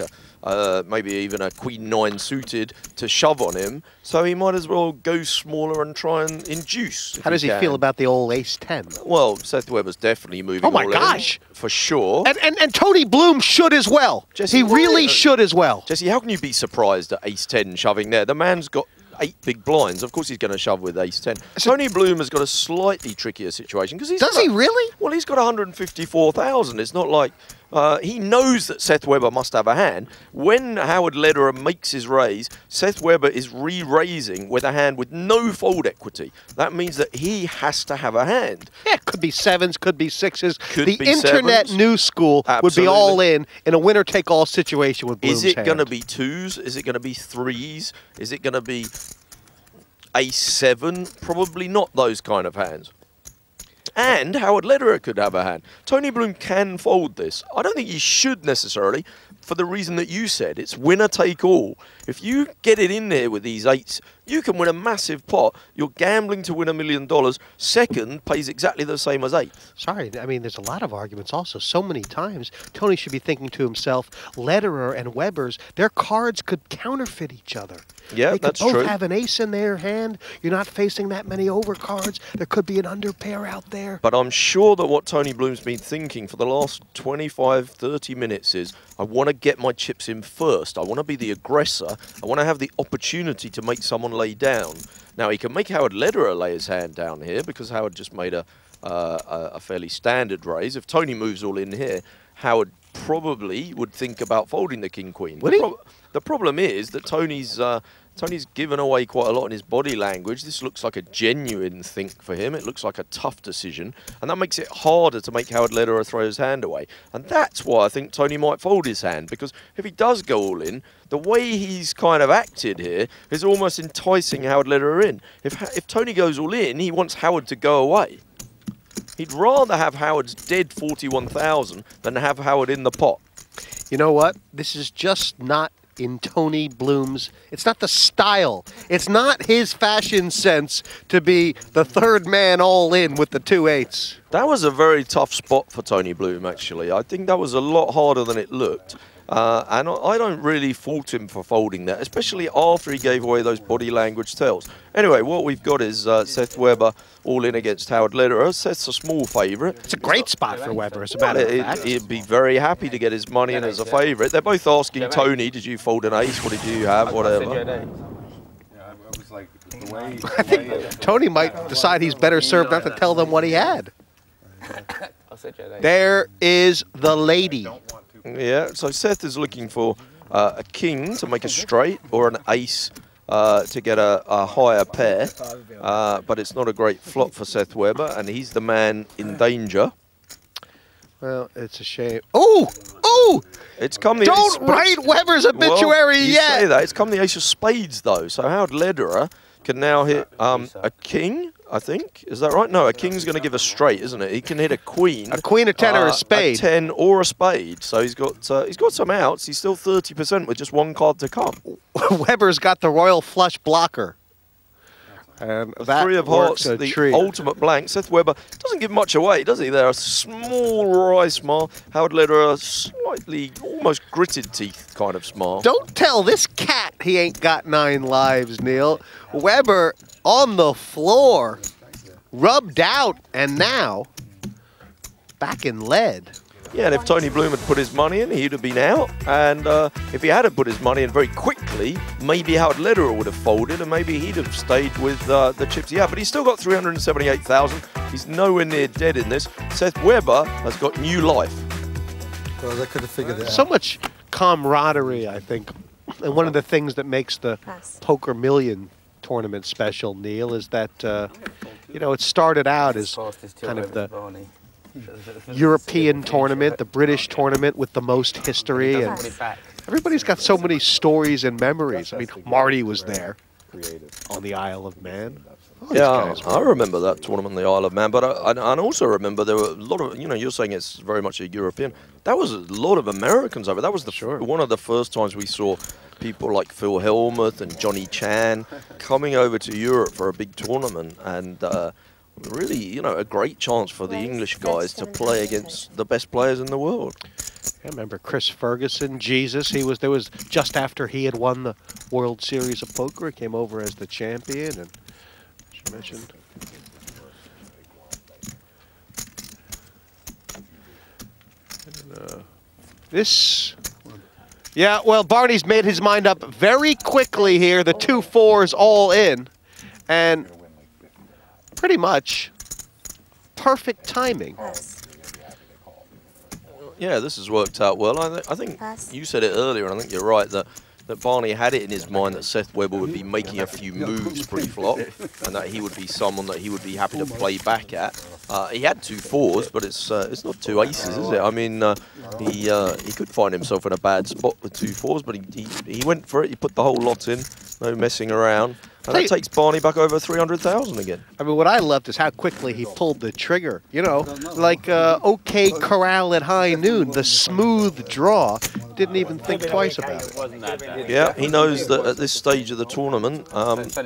Speaker 10: maybe even a queen 9 suited to shove on him. So he might as well go smaller and try and induce.
Speaker 9: How does he feel about the old ace 10?
Speaker 10: Well, Seth Webber's definitely moving.
Speaker 9: Oh my gosh,
Speaker 10: for sure.
Speaker 9: And Tony Bloom should as well.
Speaker 10: Jesse,
Speaker 9: he really should as well.
Speaker 10: Jesse, how can you be surprised at ace 10 shoving there? The man's got 8 big blinds. Of course he's going to shove with ace 10. Tony Bloom has got a slightly trickier situation because he's...
Speaker 9: Does he really?
Speaker 10: Well, he's got 154,000. It's not like He knows that Seth Webber must have a hand. When Howard Lederer makes his raise, Seth Webber is re-raising with a hand with no fold equity. That means that he has to have a hand.
Speaker 9: Yeah, could be sevens, could be sixes.
Speaker 10: Could
Speaker 9: the
Speaker 10: be
Speaker 9: internet
Speaker 10: sevens.
Speaker 9: news school would be all in a winner-take-all situation with Bloom's
Speaker 10: Is it
Speaker 9: hand.
Speaker 10: going to be twos? Is it going to be threes? Is it going to be ace-7? Probably not those kind of hands. And Howard Lederer could have a hand. Tony Bloom can fold this. I don't think he should necessarily, for the reason that you said. It's winner take all. If you get it in there with these eights, you can win a massive pot. You're gambling to win $1 million. Second pays exactly the same as eighth.
Speaker 9: Sorry, I mean, there's a lot of arguments also. So many times, Tony should be thinking to himself, Lederer and Webber's, their cards could counterfeit each other.
Speaker 10: Yeah, that's true.
Speaker 9: They could both have an ace in their hand. You're not facing that many overcards. There could be an underpair out there.
Speaker 10: But I'm sure that what Tony Bloom's been thinking for the last 25, 30 minutes is, I want to get my chips in first. I want to be the aggressor. I want to have the opportunity to make someone lay down. Now, he can make Howard Lederer lay his hand down here because Howard just made a fairly standard raise. If Tony moves all in here, Howard probably would think about folding the king-queen. The problem is that Tony's given away quite a lot in his body language. This looks like a genuine think for him. It looks like a tough decision. And that makes it harder to make Howard Lederer throw his hand away. And that's why I think Tony might fold his hand. Because if he does go all in, the way he's kind of acted here is almost enticing Howard Lederer in. If Tony goes all in, he wants Howard to go away. He'd rather have Howard's dead 41,000 than have Howard in the pot.
Speaker 9: You know what? This is just not in Tony Bloom's, it's not the style. It's not his fashion sense to be the third man all in with the 2-8s.
Speaker 10: That was a very tough spot for Tony Bloom, actually. I think that was a lot harder than it looked. And I don't really fault him for folding that, especially after he gave away those body language tells. Anyway, what we've got is Seth Webber all in against Howard Lederer. Seth's a small favourite.
Speaker 9: It's a great spot for Webber, as a matter of fact.
Speaker 10: He'd be very happy to get his money in as a favourite. They're both asking Tony, did you fold an ace? What did you have? Whatever.
Speaker 9: I think Tony might decide he's better served not to tell them what he had. There is the lady.
Speaker 10: Yeah, so Seth is looking for a king to make a straight or an ace to get a higher pair. But it's not a great flop for Seth Webber, and he's the man in danger.
Speaker 9: Well, it's a shame. Oh! Oh!
Speaker 10: It's come the
Speaker 9: Don't write Webber's obituary
Speaker 10: you
Speaker 9: yet!
Speaker 10: Say that. It's come the ace of spades, though. So Howard Lederer can now hit a king, I think. Is that right? No, a king's going to give a straight, isn't it? He can hit a queen.
Speaker 9: A queen, a 10, or a spade.
Speaker 10: A 10 or a spade. So he's got some outs. He's still 30% with just one card to come.
Speaker 9: Webber's got the royal flush blocker. And that
Speaker 10: Three of hearts,
Speaker 9: the
Speaker 10: treat. Ultimate blank. Seth Webber doesn't give much away, does he? They're a small wry smile. Howard Lederer, slightly, almost gritted teeth kind of smile.
Speaker 9: Don't tell this cat he ain't got 9 lives, Neil. Webber on the floor, rubbed out, and now back in lead.
Speaker 10: Yeah, and if Tony Bloom had put his money in, he'd have been out. And if he hadn't put his money in very quickly, maybe Howard Lederer would have folded, and maybe he'd have stayed with the chips he had. But he's still got 378,000. He's nowhere near dead in this. Seth Webber has got new life.
Speaker 6: Well, they could have figured it out.
Speaker 9: So much camaraderie, I think. And one of the things that makes the Poker Million tournament special, Neil, is that, you know, it started out as kind of the European tournament, the British tournament with the most history, and everybody's got so many stories and memories. I mean, Marty was there on the Isle of Man.
Speaker 10: Yeah, I remember that tournament on the Isle of Man, but I also remember there were a lot of, you know, you're saying it's very much a European. That was a lot of Americans over. That was one of the first times we saw people like Phil Hellmuth and Johnny Chan coming over to Europe for a big tournament, and really, you know, a great chance for the English guys to play against the best players in the world.
Speaker 9: I remember Chris Ferguson, Jesus. There was just after he had won the World Series of Poker. He came over as the champion, and as you mentioned, this. Yeah, well, Barney's made his mind up very quickly here. The 2 4s all in, and pretty much perfect timing.
Speaker 10: Yeah, this has worked out well. I think you said it earlier, and I think you're right, that Barny had it in his mind that Seth Webber would be making a few moves pre-flop, and that he would be someone that he would be happy to play back at. He had 2 4s, but it's not 2 aces, is it? I mean, he could find himself in a bad spot with 2 4s, but he went for it. He put the whole lot in, no messing around. And that takes Barny back over 300,000 again.
Speaker 9: I mean, what I loved is how quickly he pulled the trigger. You know, like OK Corral at high noon, the smooth draw. Didn't even think twice about it.
Speaker 10: Yeah, he knows that at this stage of the tournament,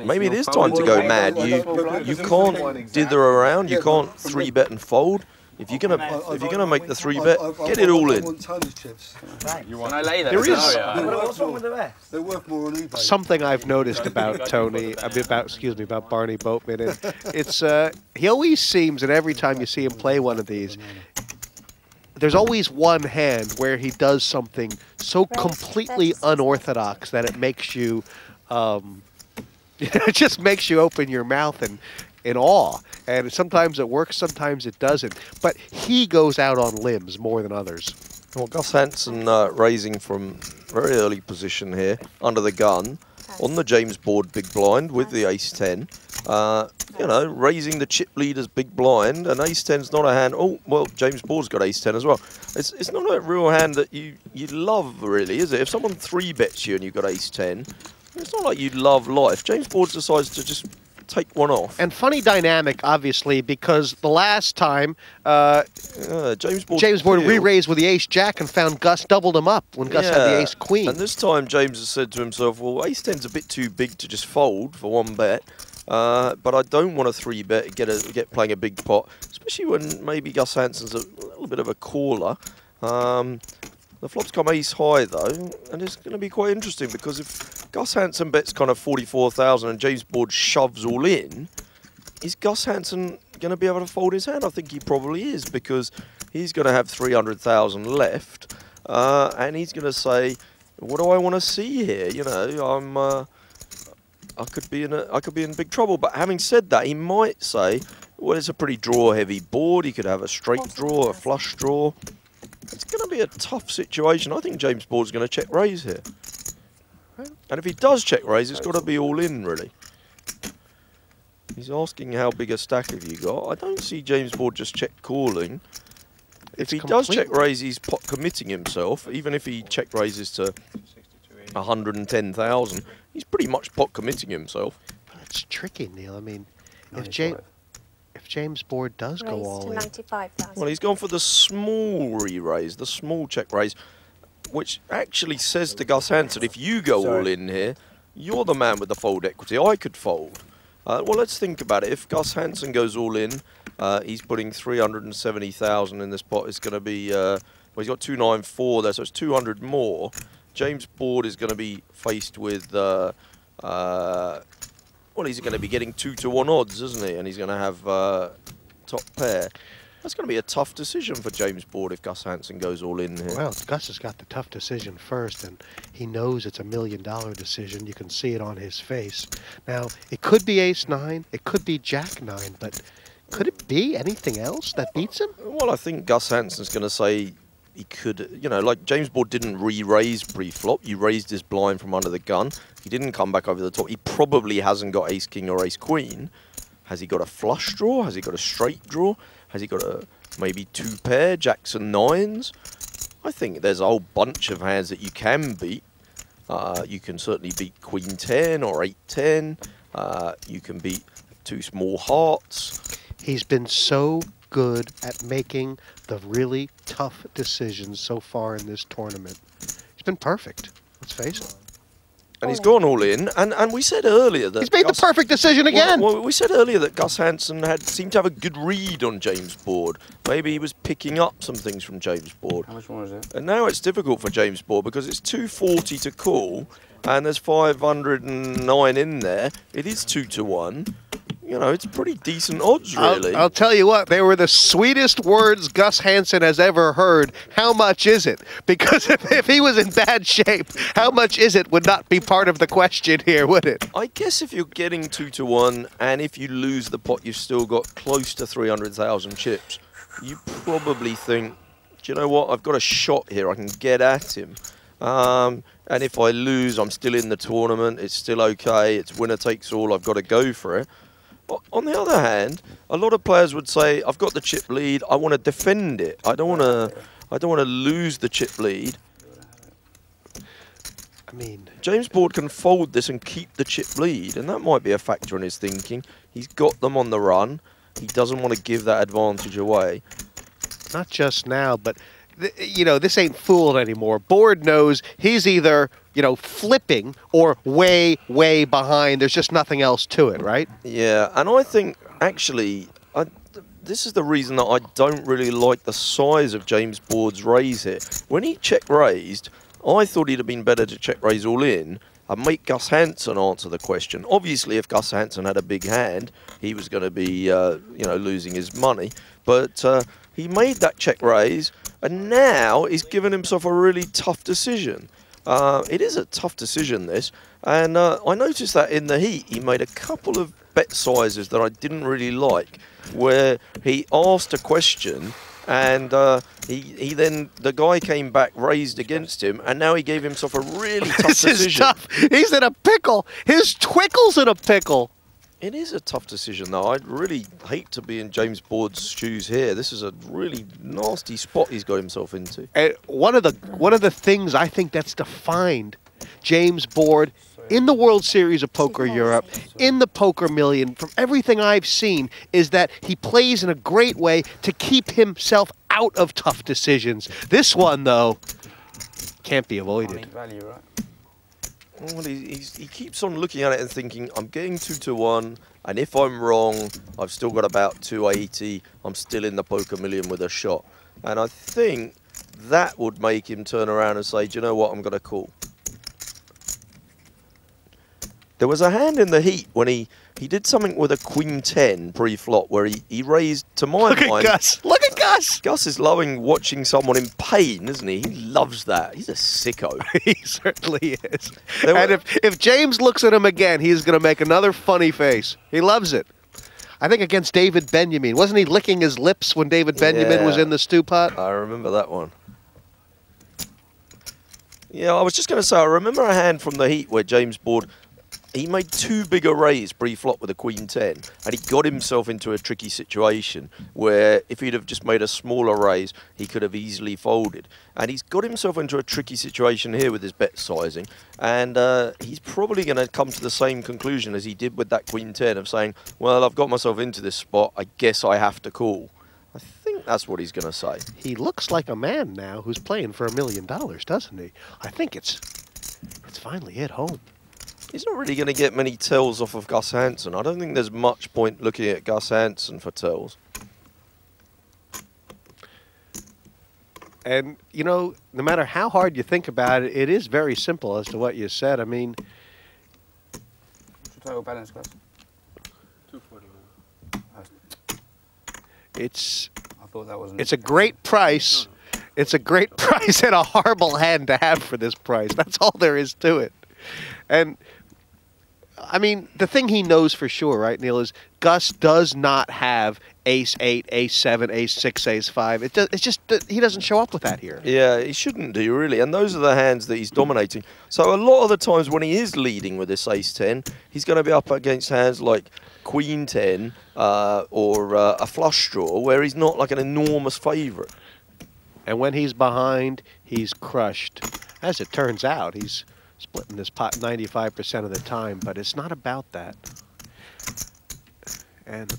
Speaker 10: maybe it is time to go mad. You can't dither around. You can't 3-bet and fold. If you're gonna make the 3-bet, get it all in.
Speaker 9: There is something I've noticed about Tony, about Barny Boatman, and it's he always seems, and every time you see him play one of these, there's always one hand where he does something so completely unorthodox that it makes you, it just makes you open your mouth in awe. And sometimes it works, sometimes it doesn't. But he goes out on limbs more than others.
Speaker 10: Well, Gus Hansen raising from very early position here, under the gun, on the James board big blind with the ace-10. You know, raising the chip leader's big blind, and ace-10's not a hand. Oh, well, James board's got ace-10 as well. It's not a real hand that you love, really, is it? If someone 3-bets you and you've got ace-10, it's not like you love life. James board decides to just take one off.
Speaker 9: And funny dynamic, obviously, because the last time James board re-raised with the ace-jack and found Gus doubled him up when Gus had the ace-queen.
Speaker 10: And this time James has said to himself, well, ace-10's a bit too big to just fold for 1 bet. But I don't want to 3-bet, get playing a big pot, especially when maybe Gus Hansen's a little bit of a caller. The flops come ace high though, and it's going to be quite interesting because if Gus Hansen bets kind of 44,000 and James board shoves all in, is Gus Hansen going to be able to fold his hand? I think he probably is, because he's going to have 300,000 left, and he's going to say, "What do I want to see here? You know, I could be in big trouble." But having said that, he might say, "Well, it's a pretty draw-heavy board. He could have a straight draw, a flush draw." It's going to be a tough situation. I think James board's going to check raise here. And if he does check raise, it's got to be all in, really. He's asking how big a stack have you got. I don't see James board just check calling. If he does check raise, he's pot committing himself. Even if he check raises to 110,000, he's pretty much pot committing himself.
Speaker 9: But it's tricky, Neil. I mean, if James board does go all in.
Speaker 10: Well, he's gone for the small re-raise, the small check raise, which actually says to Gus Hansen, if you go all in here, you're the man with the fold equity. I could fold. Well, let's think about it. If Gus Hansen goes all in, he's putting 370,000 in this pot. It's going to be, well, he's got 294 there, so it's 200 more. James board is going to be faced with, well, he's going to be getting 2-to-1 odds, isn't he? And he's going to have top pair. That's going to be a tough decision for James board if Gus Hansen goes all in here.
Speaker 9: Well, Gus has got the tough decision first, and he knows it's $1 million decision. You can see it on his face. Now, it could be ace-9, it could be jack-9, but could it be anything else that beats him?
Speaker 10: Well, I think Gus Hansen's going to say he could, you know, like James board didn't re-raise pre-flop. You raised his blind from under the gun. He didn't come back over the top. He probably hasn't got ace-king or ace-queen. Has he got a flush draw? Has he got a straight draw? Has he got a maybe 2-pair, jacks and 9s? I think there's a whole bunch of hands that you can beat. You can certainly beat queen 10 or 8-10. You can beat 2 small hearts.
Speaker 9: He's been so good at making the really tough decisions so far in this tournament. He's been perfect, let's face it.
Speaker 10: And he's gone all in, and we said earlier that...
Speaker 9: He's made the perfect decision again!
Speaker 10: Well, we said earlier that Gus Hansen seemed to have a good read on James board. Maybe he was picking up some things from James board.
Speaker 12: How much more is it?
Speaker 10: And now it's difficult for James board because it's 240 to call, and there's 509 in there. It is 2-to-1. You know, it's pretty decent odds, really.
Speaker 9: I'll tell you what, they were the sweetest words Gus Hansen has ever heard. How much is it? Because if he was in bad shape, how much is it would not be part of the question here, would it?
Speaker 10: I guess if you're getting 2-to-1, and if you lose the pot, you've still got close to 300,000 chips, you probably think do you know what? I've got a shot here. I can get at him. And if I lose, I'm still in the tournament. It's still okay. It's winner takes all. I've got to go for it. But on the other hand, a lot of players would say, I've got the chip lead. I want to defend it. I don't want to lose the chip lead.
Speaker 9: I mean,
Speaker 10: James Board can fold this and keep the chip lead, and that might be a factor in his thinking. He's got them on the run. He doesn't want to give that advantage away.
Speaker 9: Not just now, but, you know, this ain't fooled anymore. Board knows he's either, you know, flipping or way, way behind. There's just nothing else to it, right?
Speaker 10: Yeah, and I think, actually, this is the reason that I don't really like the size of James Board's raise here. When he check-raised, I thought he'd have been better to check-raise all in and make Gus Hansen answer the question. Obviously, if Gus Hansen had a big hand, he was going to be, you know, losing his money. But he made that check-raise, and now he's given himself a really tough decision. It is a tough decision, this. And I noticed that in the heat, he made a couple of bet sizes that I didn't really like, where he asked a question, and he then, the guy came back, raised against him, and now he gave himself a really tough decision.
Speaker 9: This is tough. He's in a pickle. His twickle's in a pickle.
Speaker 10: It is a tough decision, though. I'd really hate to be in James Board's shoes here. This is a really nasty spot he's got himself into.
Speaker 9: And one of the things I think that's defined James Board in the World Series of Poker Europe, in the Poker Million, from everything I've seen, is that he plays in a great way to keep himself out of tough decisions. This one, though, can't be avoided.
Speaker 12: Value, right?
Speaker 10: Well, he keeps on looking at it and thinking, I'm getting 2-1, and if I'm wrong, I've still got about 280. I'm still in the Poker Million with a shot. And I think that would make him turn around and say, do you know what, I'm going to call. There was a hand in the heat when he did something with a Queen 10 pre-flop where he raised, to my mind...
Speaker 9: Look at Gus! Look at Gus!
Speaker 10: Gus is loving watching someone in pain, isn't he? He loves that. He's a sicko.
Speaker 9: He certainly is. And if James looks at him again, he's going to make another funny face. He loves it. I think against David Benjamin. Wasn't he licking his lips when David Benjamin was in the stew pot?
Speaker 10: I remember that one. Yeah, I was just going to say, I remember a hand from the heat where James Board... He made too big a raise pre-flop with a Queen 10, and he got himself into a tricky situation where if he'd have just made a smaller raise, he could have easily folded. And he's got himself into a tricky situation here with his bet sizing, and he's probably going to come to the same conclusion as he did with that Queen 10 of saying, well, I've got myself into this spot, I guess I have to call. I think that's what he's going to say.
Speaker 9: He looks like a man now who's playing for $1 million, doesn't he? I think it's finally hit home.
Speaker 10: He's not really going to get many tells off of Gus Hansen. I don't think there's much point looking at Gus Hansen for tells.
Speaker 9: And, you know, no matter how hard you think about it, it is very simple as to what you said. I mean...
Speaker 12: What's your total balance, Gus?
Speaker 9: 241.
Speaker 12: I thought that was...
Speaker 9: It's a great price. It's a great price and a horrible hand to have for this price. That's all there is to it. And... I mean, the thing he knows for sure, right, Neil, is Gus does not have ace-8, ace-7, ace-6, ace-5. It's just he doesn't show up with that here.
Speaker 10: Yeah, he shouldn't do, really. And those are the hands that he's dominating. So a lot of the times when he is leading with this ace-10, he's going to be up against hands like Queen 10 or a flush draw, where he's not like an enormous favourite.
Speaker 9: And when he's behind, he's crushed. As it turns out, he's... splitting this pot 95% of the time, but it's not about that. And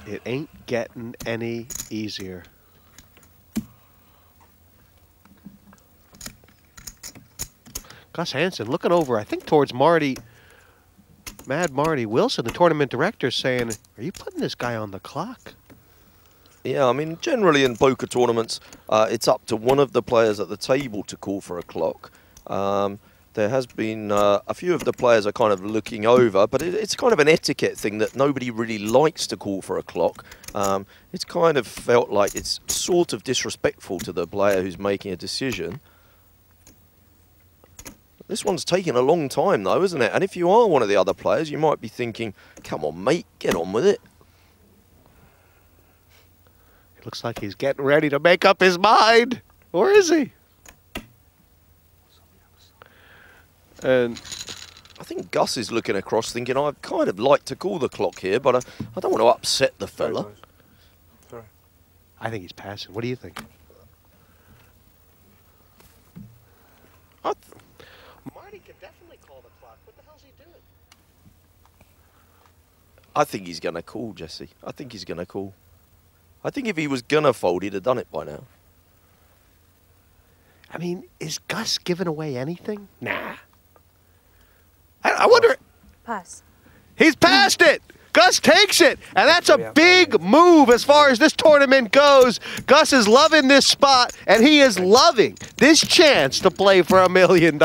Speaker 9: it ain't getting any easier. Gus Hansen looking over, I think, towards Mad Marty Wilson, the tournament director, saying, are you putting this guy on the clock?
Speaker 10: Yeah, I mean, generally in poker tournaments, it's up to one of the players at the table to call for a clock. There has been a few of the players are kind of looking over, but it's kind of an etiquette thing that nobody really likes to call for a clock. It's kind of felt like it's sort of disrespectful to the player who's making a decision. This one's taking a long time, though, isn't it? And if you are one of the other players, you might be thinking, come on, mate, get on with it.
Speaker 9: Looks like he's getting ready to make up his mind. Or is he? And
Speaker 10: I think Gus is looking across thinking, I'd kind of like to call the clock here, but I don't want to upset the fella.
Speaker 12: Sorry.
Speaker 9: I think he's passing. What do you think? Marty can definitely call the clock. What the hell's he doing?
Speaker 10: I think he's going to call, Jesse. I think he's going to call. I think if he was going to fold, he'd have done it by now.
Speaker 9: I mean, is Gus giving away anything? Nah. I wonder.
Speaker 11: Pass.
Speaker 9: He's passed it. Gus takes it, and that's a big move as far as this tournament goes. Gus is loving this spot, and he is loving this chance to play for $1 million.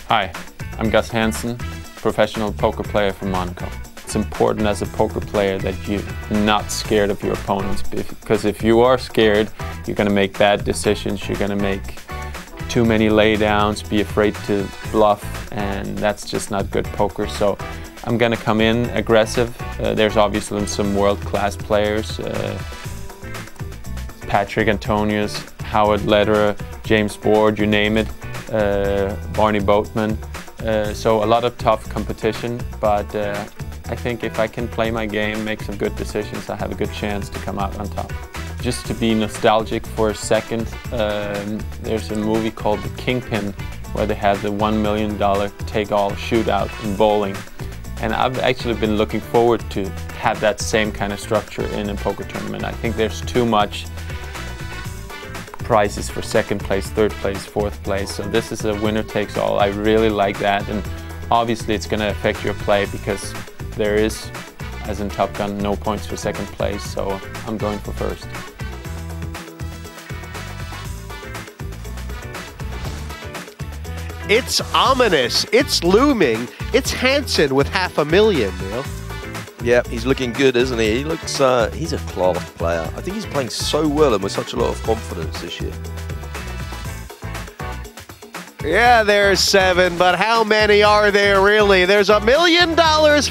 Speaker 2: Hi, I'm Gus Hansen, professional poker player from Monaco. It's important as a poker player that you're not scared of your opponents, because if you are scared, you're going to make bad decisions, you're going to make too many laydowns, be afraid to bluff, and that's just not good poker. So I'm going to come in aggressive. There's obviously some world-class players, Patrick Antonius, Howard Lederer, James Board, you name it, Barny Boatman. So a lot of tough competition, but I think if I can play my game, make some good decisions, I have a good chance to come out on top. Just to be nostalgic for a second, there's a movie called The Kingpin where they had the $1 million take-all shootout in bowling. And I've actually been looking forward to have that same kind of structure in a poker tournament. I think there's too much prizes for second place, third place, fourth place. So this is a winner takes all. I really like that. And obviously it's going to affect your play because there is, as in Top Gun, no points for second place. So I'm going for first.
Speaker 9: It's ominous. It's looming. It's Hansen with $500,000, Neil.
Speaker 10: Yeah, he's looking good, isn't he? He looks, he's a class player. I think he's playing so well and with such a lot of confidence this year.
Speaker 9: Yeah, there's 7, but how many are there really? There's $1 million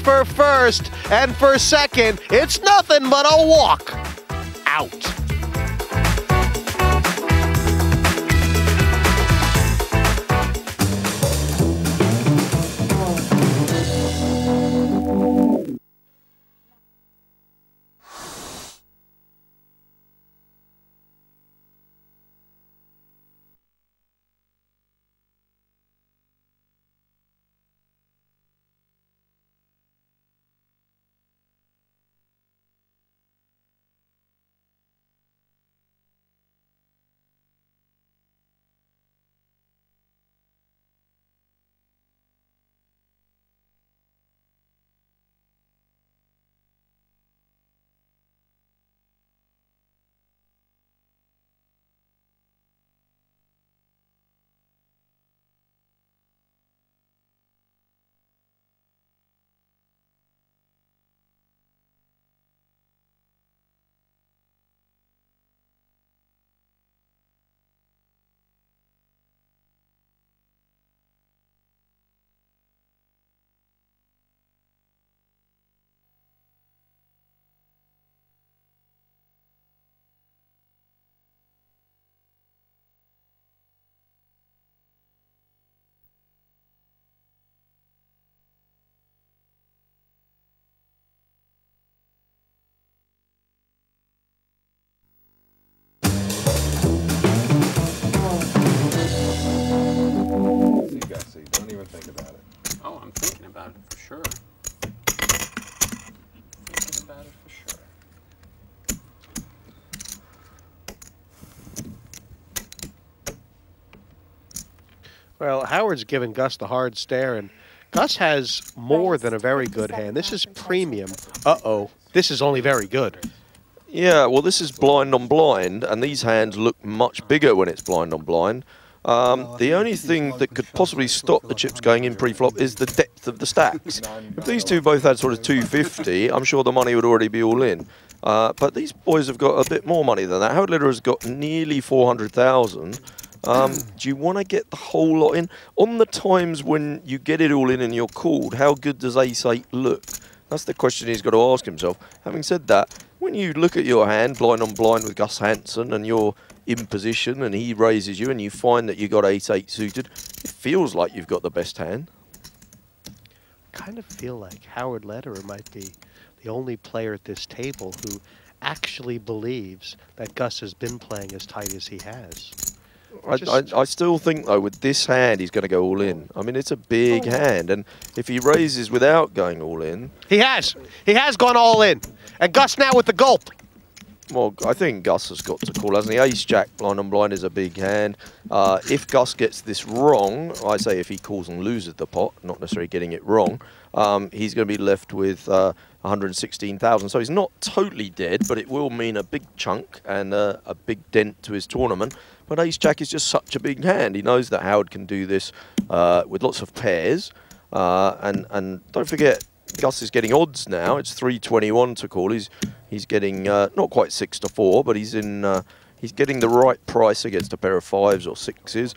Speaker 9: for first, and for second, it's nothing but a walk out.
Speaker 12: Don't even think about it.
Speaker 2: Oh, I'm thinking about it for sure. Thinking about it for sure.
Speaker 9: Well, Howard's giving Gus the hard stare, and Gus has more than a very good hand. This is premium. Uh-oh. This is only very good.
Speaker 10: Yeah, well, this is blind on blind, and these hands look much bigger when it's blind on blind. The only thing that could possibly stop the chips going in pre-flop is the depth of the stacks. If these two both had sort of 250, I'm sure the money would already be all in. But these boys have got a bit more money than that. Howard Lederer has got nearly 400,000. Do you want to get the whole lot in? On the times when you get it all in and you're called, how good does ace-8 look? That's the question he's got to ask himself. Having said that, when you look at your hand, blind on blind with Gus Hansen, and you're in position and he raises you and you find that you got 8-8 suited, it feels like you've got the best hand.
Speaker 9: Kind of feel like Howard Lederer might be the only player at this table who actually believes that Gus has been playing as tight as he has.
Speaker 10: I still think, though, with this hand, he's going to go all in. I mean, it's a big hand, and if he raises without going all in...
Speaker 9: He has gone all in. And Gus now with the gulp.
Speaker 10: Well, I think Gus has got to call, hasn't he? Ace-Jack, blind on blind, is a big hand. If Gus gets this wrong, I say if he calls and loses the pot, not necessarily getting it wrong, he's going to be left with 116,000. So he's not totally dead, but it will mean a big chunk and a big dent to his tournament. But Ace-Jack is just such a big hand. He knows that Howard can do this with lots of pairs. And don't forget, Gus is getting odds now. It's 321 to call. He's getting not quite 6 to 4, but he's getting the right price against a pair of 5s or 6s.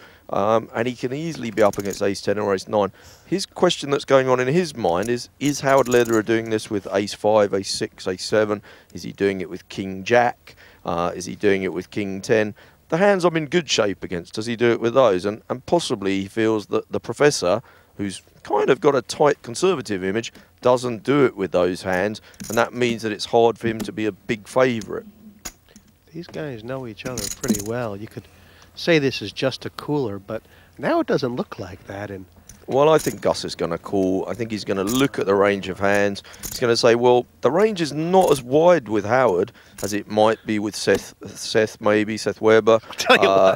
Speaker 10: And he can easily be up against Ace-10 or Ace-9. His question that's going on in his mind is Howard Lederer doing this with Ace-5, Ace-6, Ace-7? Is he doing it with King-Jack? Is he doing it with King-10? The hands I'm in good shape against. Does he do it with those? And possibly he feels that the Professor, who's kind of got a tight conservative image, doesn't do it with those hands. And that means that it's hard for him to be a big favourite.
Speaker 9: These guys know each other pretty well. You could say this is just a cooler, but now it doesn't look like that. And
Speaker 10: well, I think Gus is going to call. I think he's going to look at the range of hands. He's going to say, well, the range is not as wide with Howard as it might be with Seth maybe, Seth Weber,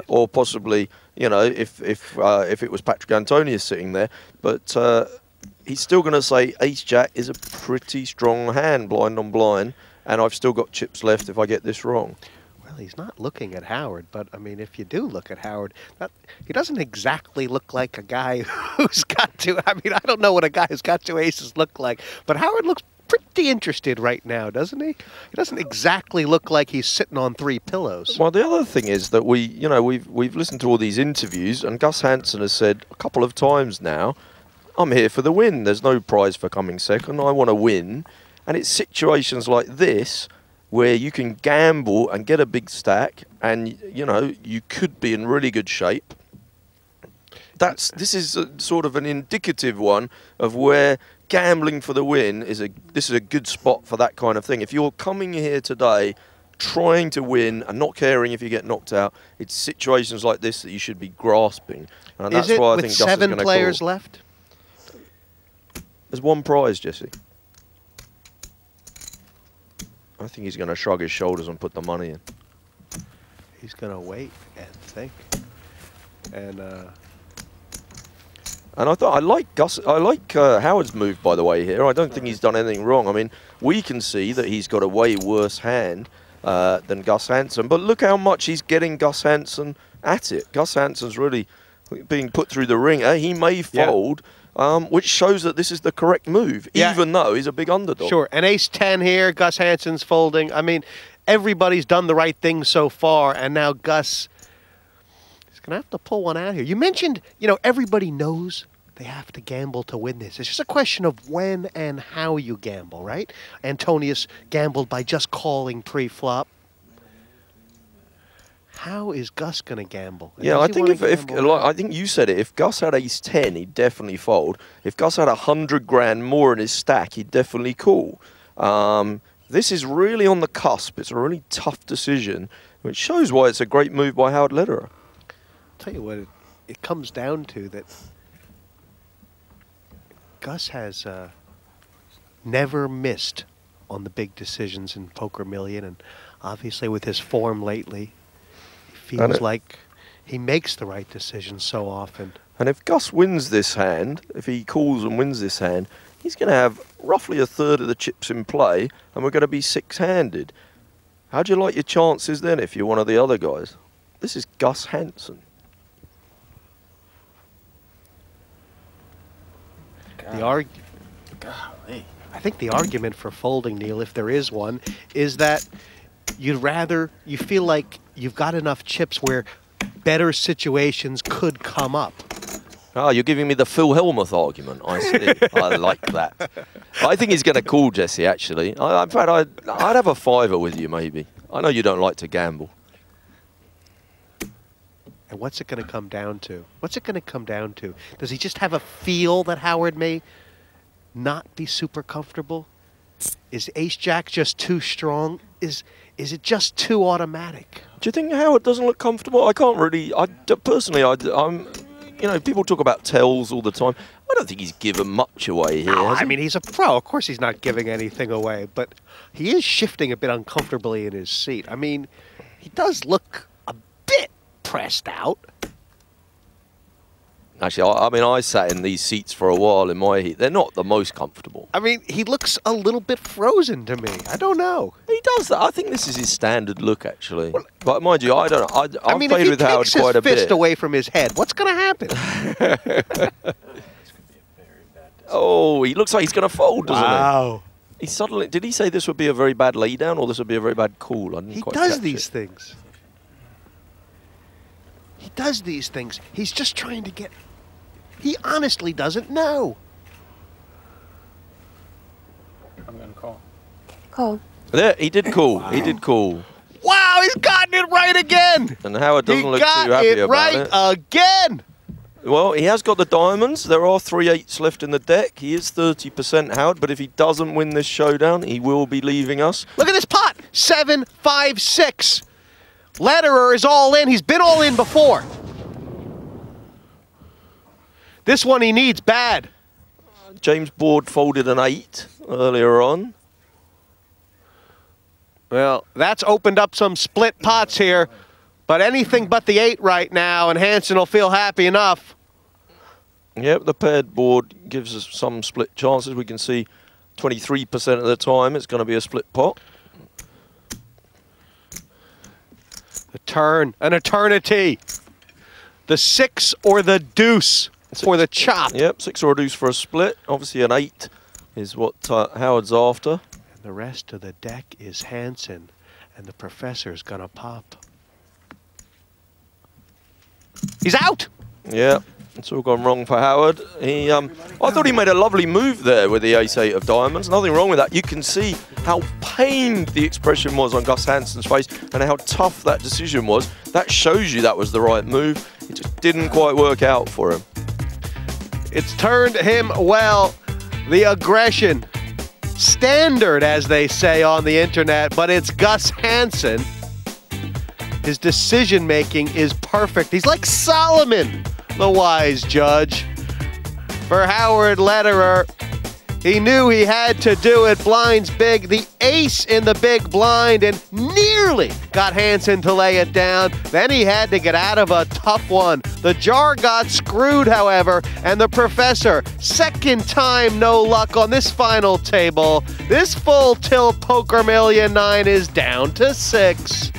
Speaker 10: or possibly, you know, if it was Patrick Antonius sitting there. But he's still going to say Ace-Jack is a pretty strong hand, blind on blind, and I've still got chips left if I get this wrong.
Speaker 9: Well, he's not looking at Howard, but, I mean, if you do look at Howard, he doesn't exactly look like a guy who's got to, I mean, I don't know what a guy who's got 2 aces look like, but Howard looks pretty interested right now, doesn't he? He doesn't exactly look like he's sitting on 3 pillows.
Speaker 10: Well, the other thing is that we've listened to all these interviews, and Gus Hansen has said a couple of times now, I'm here for the win. There's no prize for coming second. I want to win. And it's situations like this where you can gamble and get a big stack, and you know you could be in really good shape. This is sort of an indicative one of where gambling for the win is a good spot for that kind of thing. If you're coming here today trying to win and not caring if you get knocked out, it's situations like this that you should be grasping. And that's why I think Gus is going to call.
Speaker 9: 7 players left?
Speaker 10: There's 1 prize, Jesse. I think he's going to shrug his shoulders and put the money in.
Speaker 9: He's going to wait and think. And
Speaker 10: I like Howard's move, by the way, here. I don't think he's done anything wrong. I mean, we can see that he's got a way worse hand than Gus Hansen. But look how much he's getting Gus Hansen at it. Gus Hansen's really being put through the ringer. He may fold. Which shows that this is the correct move, even though he's a big underdog.
Speaker 9: Sure, an Ace-10 here, Gus Hansen's folding. I mean, everybody's done the right thing so far, and now Gus is going to have to pull one out here. You mentioned, you know, everybody knows they have to gamble to win this. It's just a question of when and how you gamble, right? Antonius gambled by just calling pre-flop. How is Gus going to gamble?
Speaker 10: Yeah, I think I think you said it. If Gus had Ace-10, he'd definitely fold. If Gus had 100 grand more in his stack, he'd definitely call. This is really on the cusp. It's a really tough decision, which shows why it's a great move by Howard Lederer.
Speaker 9: I'll tell you what it comes down to, that Gus has never missed on the big decisions in Poker Million, and obviously with his form lately, feels like he makes the right decision so often.
Speaker 10: And if Gus wins this hand, if he calls and wins this hand, he's going to have roughly 1/3 of the chips in play, and we're going to be 6-handed. How do you like your chances then if you're one of the other guys? This is Gus Hansen.
Speaker 9: I think the argument for folding, Neil, if there is one, is that you feel like you've got enough chips where better situations could come up.
Speaker 10: Oh, you're giving me the Phil Hellmuth argument. I see. I like that. I think he's going to call, Jesse, actually. In fact, I'd have a fiver with you, maybe. I know you don't like to gamble.
Speaker 9: And what's it going to come down to? What's it going to come down to? Does he just have a feel that Howard may not be super comfortable? Is Ace-Jack just too strong? Is it just too automatic?
Speaker 10: Do you think Howard doesn't look comfortable? I can't really. Personally, I'm. You know, people talk about tells all the time. I don't think he's given much away here.
Speaker 9: No, I mean, he's a pro. Of course he's not giving anything away, but he is shifting a bit uncomfortably in his seat. I mean, he does look a bit pressed out.
Speaker 10: Actually, I mean, I sat in these seats for a while in my heat. They're not the most comfortable.
Speaker 9: I mean, he looks a little bit frozen to me. I don't know.
Speaker 10: He does that. I think this is his standard look, actually. Well, but mind you, I don't know. I've
Speaker 9: mean,
Speaker 10: played with Howard quite a bit.
Speaker 9: If he takes his fist away from his head, what's going to happen?
Speaker 10: Oh, he looks like he's going to fold, doesn't he?
Speaker 9: Wow.
Speaker 10: He suddenly, did he say this would be a very bad laydown or this would be a very bad call? I didn't
Speaker 9: He
Speaker 10: quite
Speaker 9: does
Speaker 10: catch
Speaker 9: these
Speaker 10: it.
Speaker 9: things. He does these things. He's just trying to get... He honestly doesn't know.
Speaker 2: I'm going to call.
Speaker 11: Call.
Speaker 10: There, he did call. He did call.
Speaker 9: Wow, he's gotten it right again.
Speaker 10: And Howard doesn't look too happy
Speaker 9: He got it
Speaker 10: about
Speaker 9: right
Speaker 10: it.
Speaker 9: again.
Speaker 10: Well, he has got the diamonds. There are 3/8 left in the deck. He is 30% Howard, but if he doesn't win this showdown, he will be leaving us.
Speaker 9: Look at this pot. 7, 5, 6. Lederer is all in. He's been all in before. This one he needs bad.
Speaker 10: James Board folded an 8 earlier on.
Speaker 9: Well, that's opened up some split pots here, but anything but the 8 right now, and Hansen will feel happy enough.
Speaker 10: Yep, the paired board gives us some split chances. We can see 23% of the time it's going to be a split pot.
Speaker 9: The turn, an eternity. The 6 or the deuce for the chop.
Speaker 10: Yep, 6 or a deuce for a split. Obviously an 8 is what Howard's after.
Speaker 9: And the rest of the deck is Hansen, and the professor's gonna pop. He's out!
Speaker 10: Yeah, it's all gone wrong for Howard. I thought he made a lovely move there with the ace-8 of diamonds. Nothing wrong with that. You can see how pained the expression was on Gus Hansen's face and how tough that decision was. That shows you that was the right move. It just didn't quite work out for him.
Speaker 9: It's turned him well. The aggression. Standard, as they say on the internet, but it's Gus Hansen. His decision-making is perfect. He's like Solomon, the wise judge. For Howard Lederer, he knew he had to do it. Blinds big, the ace in the big blind, and nearly got Hansen to lay it down. Then he had to get out of a tough one. The jar got screwed, however, and the professor, second time no luck on this final table. This full tilt Poker Million 9 is down to 6.